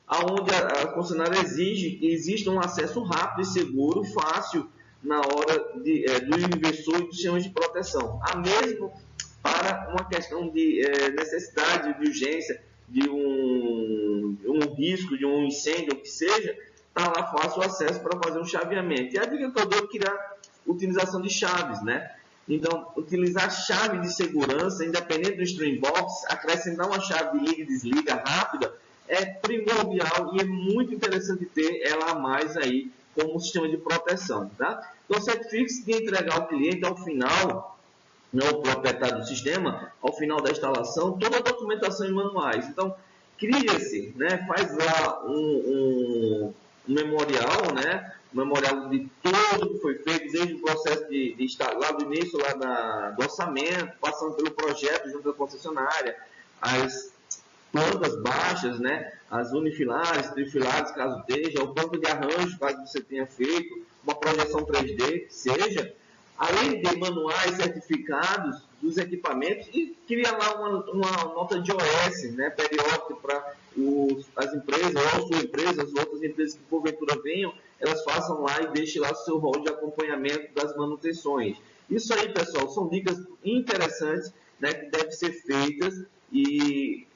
S1: onde a concessionária exige que exista um acesso rápido e seguro, fácil, na hora do inversor e dos sistemas de proteção. A mesmo para uma questão de necessidade, de urgência, de um risco, de um incêndio, o que seja, está lá fácil o acesso para fazer um chaveamento. E a dica que eu dou é criar utilização de chaves, né? Então, utilizar chave de segurança, independente do string box, acrescentar uma chave de liga e desliga rápida, é primordial e é muito interessante ter ela a mais aí como sistema de proteção, tá? Então, certifique-se de entregar ao cliente ao final, não o proprietário do sistema, ao final da instalação, toda a documentação e manuais. Então, cria-se, né? Faz lá um memorial, né? Um memorial de tudo que foi feito, desde o processo de lá do início lá do orçamento, passando pelo projeto junto à concessionária, as plantas baixas, né? As unifilares, trifilares, caso esteja, o plano de arranjo, caso você tenha feito, uma projeção 3D, que seja, além de manuais certificados dos equipamentos, e cria lá uma nota de OS, né, periódica para as empresas, ou a sua empresa, as outras empresas que porventura venham, elas façam lá e deixem lá o seu rol de acompanhamento das manutenções. Isso aí, pessoal, são dicas interessantes, né, que devem ser feitas e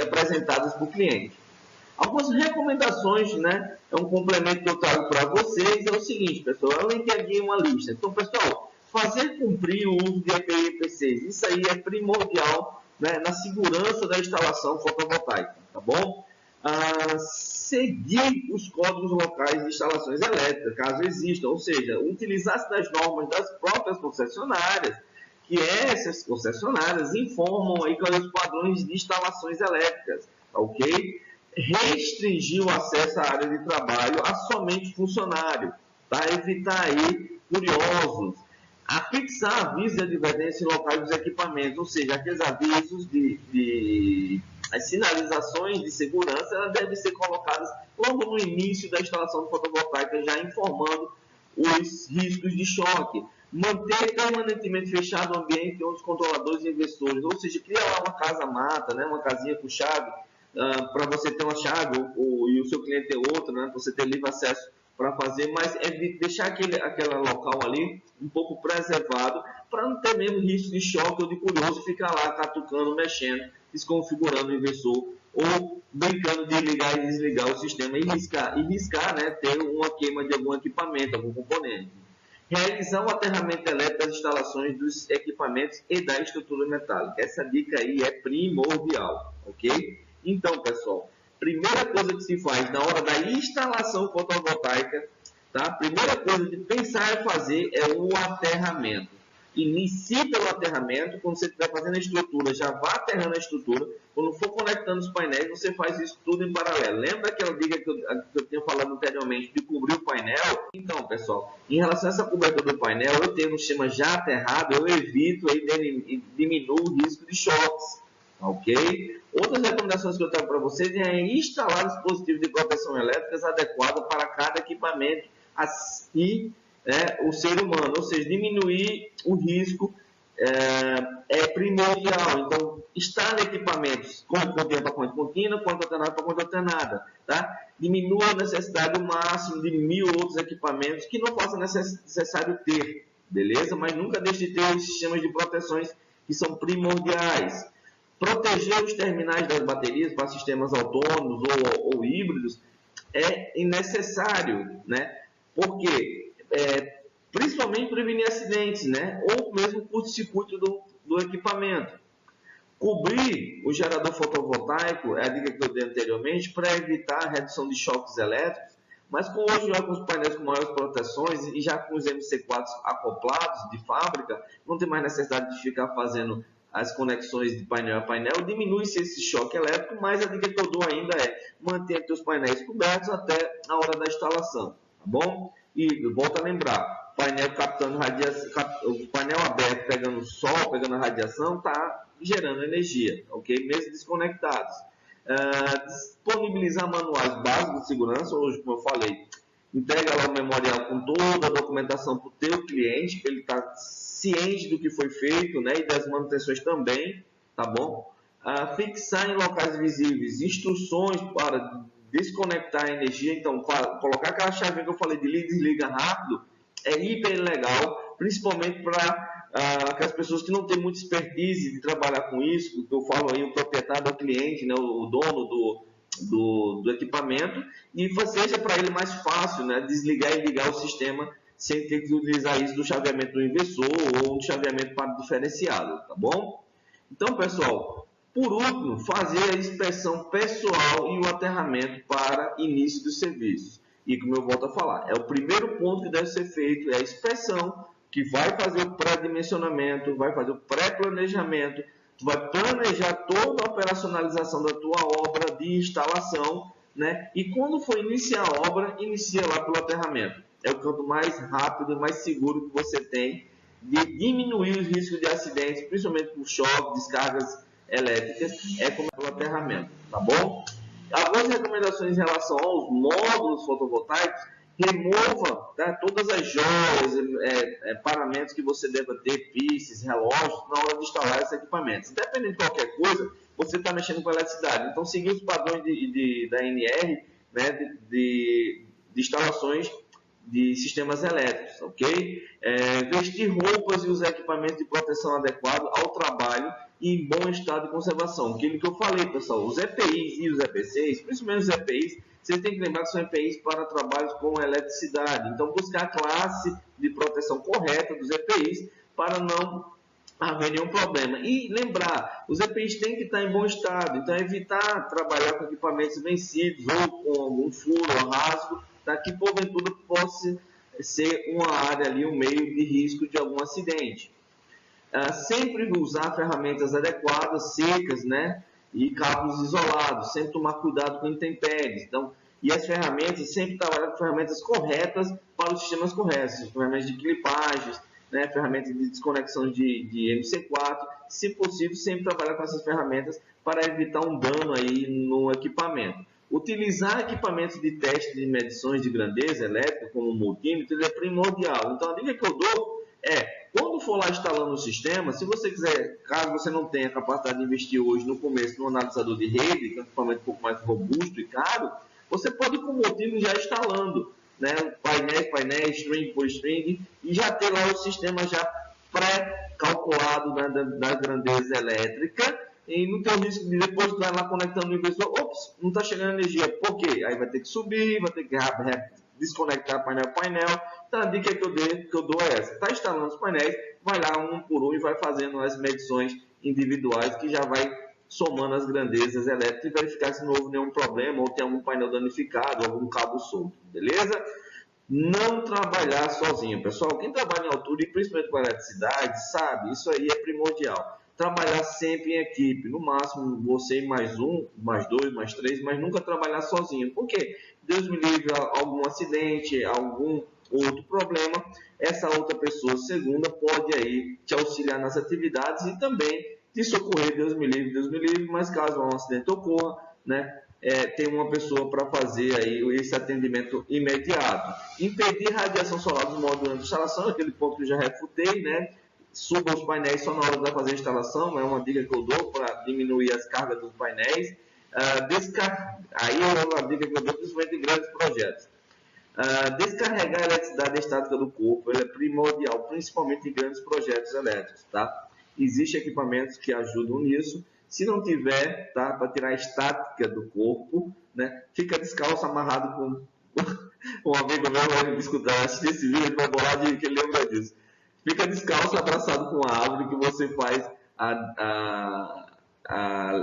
S1: apresentadas para o cliente. Algumas recomendações, né? É um complemento que eu trago para vocês, é o seguinte, pessoal, eu entendi uma lista. Então, pessoal, fazer cumprir o uso de EPI e EPCs, isso aí é primordial, né, na segurança da instalação fotovoltaica, tá bom? Seguir os códigos locais de instalações elétricas, caso existam, ou seja, utilizar-se das normas das próprias concessionárias, que essas concessionárias informam aí quais os padrões de instalações elétricas, ok? Restringir o acesso à área de trabalho a somente funcionário, para evitar aí curiosos. Afixar avisos de advertência em locais dos equipamentos, ou seja, aqueles avisos as sinalizações de segurança, elas devem ser colocadas logo no início da instalação fotovoltaica, já informando os riscos de choque. Manter permanentemente fechado o ambiente onde os controladores e investidores, ou seja, cria lá uma casa-mata, né, uma casinha com chave, para você ter uma chave e o seu cliente ter outra, né, para você ter livre acesso para fazer, mas deixar aquele local ali um pouco preservado, para não ter mesmo risco de choque ou de curioso ficar lá catucando, mexendo, desconfigurando o inversor ou brincando de ligar e desligar o sistema e riscar, né, ter uma queima de algum equipamento, algum componente. Realizar o aterramento elétrico das instalações dos equipamentos e da estrutura metálica. Essa dica aí é primordial, ok? Então, pessoal, primeira coisa que se faz na hora da instalação fotovoltaica, tá? A primeira coisa de pensar em fazer é o aterramento. Inicie pelo aterramento. Quando você estiver fazendo a estrutura, já vá aterrando a estrutura. Quando for conectando os painéis, você faz isso tudo em paralelo. Lembra aquela dica que eu tinha falado anteriormente de cobrir o painel? Então, pessoal, em relação a essa cobertura do painel, eu tenho um sistema já aterrado, eu evito e diminuo o risco de choques. Ok? Outras recomendações que eu trago para vocês é instalar dispositivos de proteção elétrica adequados para cada equipamento e o ser humano, ou seja, diminuir o risco é primordial. Então, instale equipamentos com corrente para corrente contínua, corrente alternada para corrente alternada, tá? Diminua a necessidade do máximo de 1000 outros equipamentos que não faça necessário ter, beleza? Mas nunca deixe de ter os sistemas de proteções que são primordiais. Proteger os terminais das baterias para sistemas autônomos ou híbridos é necessário, né? Porque principalmente prevenir acidentes, né? Ou mesmo curto-circuito do equipamento. Cobrir o gerador fotovoltaico, é a dica que eu dei anteriormente, para evitar a redução de choques elétricos, mas hoje já com os painéis com maiores proteções e já com os MC4 acoplados de fábrica, não tem mais necessidade de ficar fazendo as conexões de painel a painel, diminui-se esse choque elétrico, mas a dica que eu dou ainda é manter os painéis cobertos até a hora da instalação, tá bom? E volto a lembrar, painel captando radiação, o painel aberto pegando sol, pegando a radiação, está gerando energia, ok? Mesmo desconectados. Disponibilizar manuais básicos de segurança, hoje, como eu falei, entrega lá o memorial com toda a documentação para o teu cliente, que ele está ciente do que foi feito, né? E das manutenções também, tá bom? Fixar em locais visíveis instruções para desconectar a energia. Então, colocar aquela chave que eu falei de liga e desliga rápido é hiper legal, principalmente para aquelas pessoas que não têm muita expertise de trabalhar com isso, que eu falo aí, o proprietário, o cliente, né, o dono do equipamento, e seja para ele mais fácil, né, desligar e ligar o sistema sem ter que utilizar isso do chaveamento do inversor ou do chaveamento para diferenciado, tá bom? Então, pessoal, por último, fazer a inspeção pessoal e o aterramento para início dos serviços. E como eu volto a falar, é o primeiro ponto que deve ser feito, é a inspeção, que vai fazer o pré-dimensionamento, vai fazer o pré-planejamento, tu vai planejar toda a operacionalização da tua obra de instalação, né? E quando for iniciar a obra, inicia lá pelo aterramento. É o canto mais rápido e mais seguro que você tem de diminuir os riscos de acidentes, principalmente por choque, descargas elétricas, é como o aterramento, tá bom? Algumas recomendações em relação aos módulos fotovoltaicos: remova, tá, todas as joias, paramentos que você deva ter, pistas, relógios, na hora de instalar esses equipamentos. Independente de qualquer coisa, você está mexendo com eletricidade. Então, seguir os padrões da ANR, né, de instalações de sistemas elétricos, ok? Vestir roupas e usar equipamentos de proteção adequado ao trabalho e em bom estado de conservação. Aquilo que eu falei, pessoal, os EPIs e os EPCs, principalmente os EPIs, vocês têm que lembrar que são EPIs para trabalhos com eletricidade. Então, buscar a classe de proteção correta dos EPIs para não haver nenhum problema. E lembrar, os EPIs têm que estar em bom estado. Então, evitar trabalhar com equipamentos vencidos ou com algum furo ou rasgo, tá? Que porventura possa ser uma área ali, um meio de risco de algum acidente. Sempre usar ferramentas adequadas, secas, né? E cabos isolados, sempre tomar cuidado com intempéries. Então, e as ferramentas, sempre trabalhar com ferramentas corretas para os sistemas corretos, ferramentas de clipagens, né? Ferramentas de desconexão de MC4, se possível, sempre trabalhar com essas ferramentas para evitar um dano aí no equipamento. Utilizar equipamentos de teste de medições de grandeza elétrica, como multímetros, é primordial. Então, a dica que eu dou é: quando for lá instalando o sistema, se você quiser, caso você não tenha capacidade de investir hoje no começo no analisador de rede, que é um equipamento um pouco mais robusto e caro, você pode ir com o multímetro já instalando, né? Painéis, string por string, e já ter lá o sistema já pré-calculado, né, da grandeza elétrica, e não tem o risco de depois tu vai lá conectando o inversor, ops, não está chegando energia. Por quê? Aí vai ter que subir, vai ter que desconectar painel a painel. Então, a dica que eu dou é essa. Está instalando os painéis, vai lá um por um e vai fazendo as medições individuais, que já vai somando as grandezas elétricas e verificar se não houve nenhum problema ou tem algum painel danificado, algum cabo solto, beleza? Não trabalhar sozinho, pessoal. Quem trabalha em altura e principalmente com eletricidade, sabe, isso aí é primordial. Trabalhar sempre em equipe, no máximo você e mais um, mais dois, mais três, mas nunca trabalhar sozinho. Por quê? Deus me livre, algum acidente, algum outro problema, essa outra pessoa segunda pode aí te auxiliar nas atividades e também te socorrer, Deus me livre, mas caso um acidente ocorra, né, tem uma pessoa para fazer aí esse atendimento imediato. Impedir radiação solar do módulo de instalação, aquele ponto que eu já refutei, né? Suba os painéis só na hora de fazer a instalação, é uma dica que eu dou para diminuir as cargas dos painéis. Aí é uma dica que eu dou principalmente em grandes projetos. Descarregar a eletricidade estática do corpo é primordial, principalmente em grandes projetos elétricos, tá? Existem equipamentos que ajudam nisso. Se não tiver, tá, para tirar a estática do corpo, né, fica descalço, amarrado com um amigo meu vai escutar, assistir esse vídeo, ele vai bolar de que ele lembra disso. Fica descalço, abraçado com a árvore, que você faz a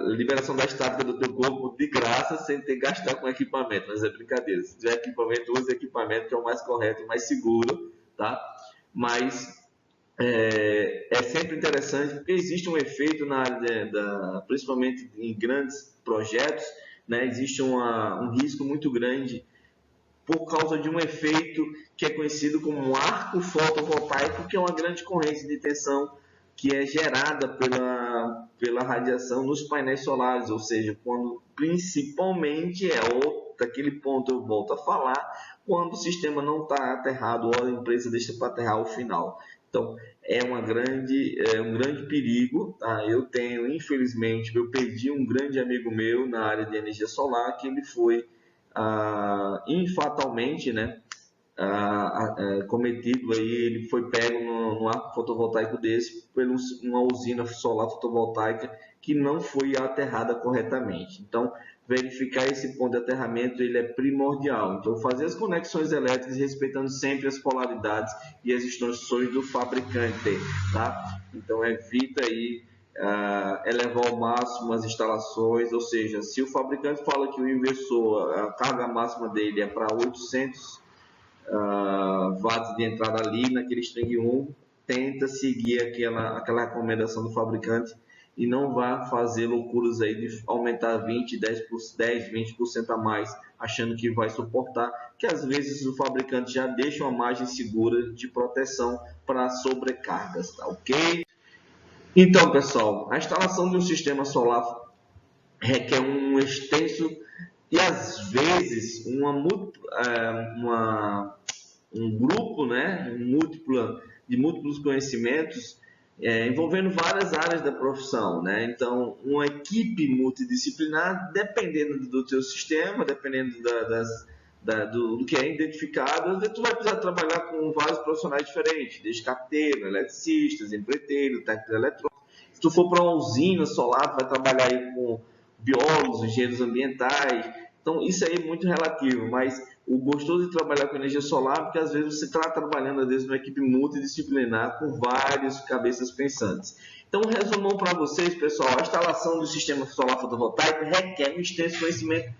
S1: liberação da estática do teu corpo de graça, sem ter que gastar com equipamento, mas é brincadeira. Se tiver equipamento, use equipamento, que é o mais correto e mais seguro, tá? Mas é sempre interessante, porque existe um efeito na área principalmente em grandes projetos, né? Existe um risco muito grande por causa de um efeito que é conhecido como um arco fotovoltaico, que é uma grande corrente de tensão que é gerada pela radiação nos painéis solares, ou seja, quando principalmente daquele ponto eu volto a falar, quando o sistema não está aterrado ou a empresa deixa para aterrar ao final. Então, é um grande perigo, tá? Infelizmente, eu perdi um grande amigo meu na área de energia solar, que ele foi infatalmente, né, cometido aí, ele foi pego no arco fotovoltaico desse por uma usina solar fotovoltaica que não foi aterrada corretamente. Então, verificar esse ponto de aterramento ele é primordial. Então, fazer as conexões elétricas respeitando sempre as polaridades e as instruções do fabricante, tá? Então, evita aí elevar ao máximo as instalações, ou seja, se o fabricante fala que o inversor, a carga máxima dele é para 800 watts de entrada ali naquele string 1, tenta seguir aquela recomendação do fabricante e não vá fazer loucuras aí de aumentar 20% a mais, achando que vai suportar, que às vezes o fabricante já deixa uma margem segura de proteção para sobrecargas, tá ok? Então, pessoal, a instalação de um sistema solar requer um extenso e às vezes um grupo, né, de múltiplos conhecimentos envolvendo várias áreas da profissão, né? Então, uma equipe multidisciplinar, dependendo do teu sistema, dependendo do que é identificado, às vezes tu vai precisar trabalhar com vários profissionais diferentes, desde carteiro, eletricistas, empreiteiro, técnico eletrônico. Se tu for para uma usina solar, tu vai trabalhar aí com biólogos, engenheiros ambientais. Então, isso aí é muito relativo, mas o gostoso de trabalhar com energia solar, porque às vezes você está trabalhando, às vezes, numa equipe multidisciplinar com várias cabeças pensantes. Então, um resumão para vocês, pessoal, a instalação do sistema solar fotovoltaico requer um extenso conhecimento,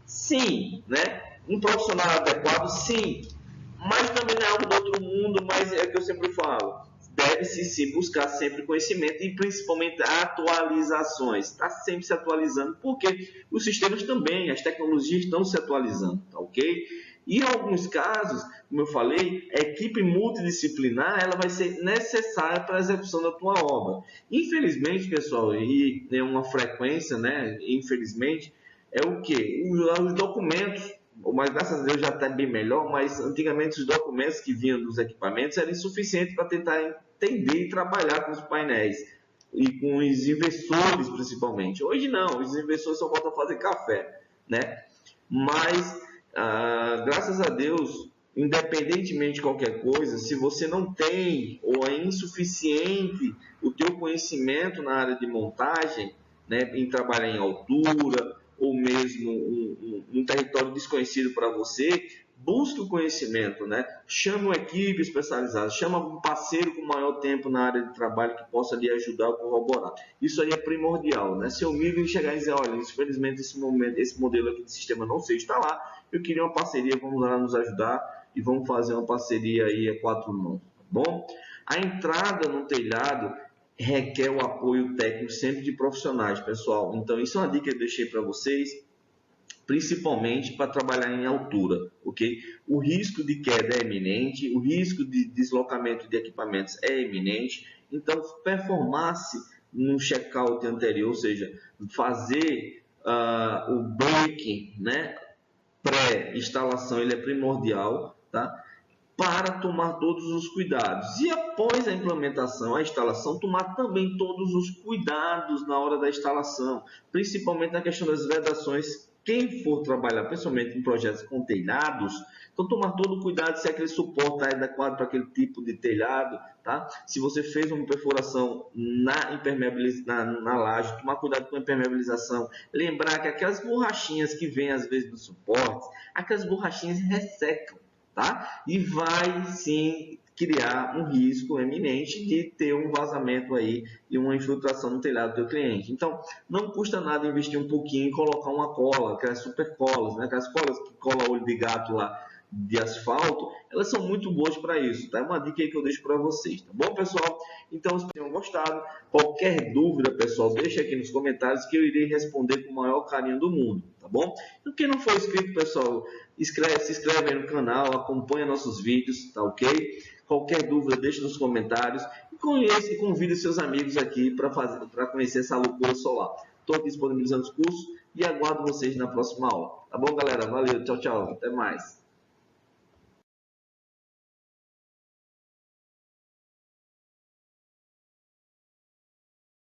S1: sim, né? Um profissional adequado, sim, mas também não é algo do outro mundo, mas é o que eu sempre falo. Deve-se buscar sempre conhecimento e principalmente atualizações. Está sempre se atualizando, porque os sistemas também, as tecnologias estão se atualizando, tá ok? E em alguns casos, como eu falei, a equipe multidisciplinar ela vai ser necessária para a execução da tua obra. Infelizmente, pessoal, e é uma frequência, né? Infelizmente, é o quê? Os documentos, mas graças a Deus já está bem melhor, mas antigamente os documentos que vinham dos equipamentos eram insuficientes para tentar entender e trabalhar com os painéis e com os inversores principalmente. Hoje não, os inversores só voltam a fazer café, né? Mas, graças a Deus, independentemente de qualquer coisa, se você não tem ou é insuficiente o teu conhecimento na área de montagem, né, em trabalhar em altura, ou mesmo um território desconhecido para você, busque o conhecimento, né? Chame uma equipe especializada, chama um parceiro com maior tempo na área de trabalho que possa lhe ajudar a corroborar. Isso aí é primordial, né? Se eu e chegar e dizer, olha, infelizmente esse modelo aqui de sistema não sei instalar, eu queria uma parceria, vamos lá nos ajudar e vamos fazer uma parceria aí a 4 mãos, tá bom? A entrada no telhado requer o apoio técnico sempre de profissionais, pessoal. Então, isso é uma dica que eu deixei para vocês, principalmente para trabalhar em altura, ok? O risco de queda é iminente, o risco de deslocamento de equipamentos é iminente, então performar-se no check-out anterior, ou seja, fazer o break, né, pré-instalação, ele é primordial, tá? Para tomar todos os cuidados. E após a implementação, a instalação, tomar também todos os cuidados na hora da instalação, principalmente na questão das vedações. Quem for trabalhar, principalmente em projetos com telhados, então tomar todo o cuidado se aquele suporte é adequado para aquele tipo de telhado, tá? Se você fez uma perfuração na laje, tomar cuidado com a impermeabilização. Lembrar que aquelas borrachinhas que vêm às vezes do suporte, aquelas borrachinhas ressecam, tá? E vai sim criar um risco eminente de ter um vazamento aí e uma infiltração no telhado do teu cliente. Então, não custa nada investir um pouquinho e colocar uma cola, aquelas super colas, né? Aquelas colas que cola olho de gato lá de asfalto, elas são muito boas para isso, tá? É uma dica aí que eu deixo para vocês, tá bom, pessoal? Então, se tenham gostado, qualquer dúvida, pessoal, deixa aqui nos comentários que eu irei responder com o maior carinho do mundo, tá bom? Então, quem não for inscrito, pessoal, se inscreve aí no canal, acompanha nossos vídeos, tá ok? Qualquer dúvida, deixa nos comentários e convide seus amigos aqui para conhecer essa loucura solar. Estou aqui disponibilizando os cursos e aguardo vocês na próxima aula. Tá bom, galera? Valeu, tchau, tchau, até mais.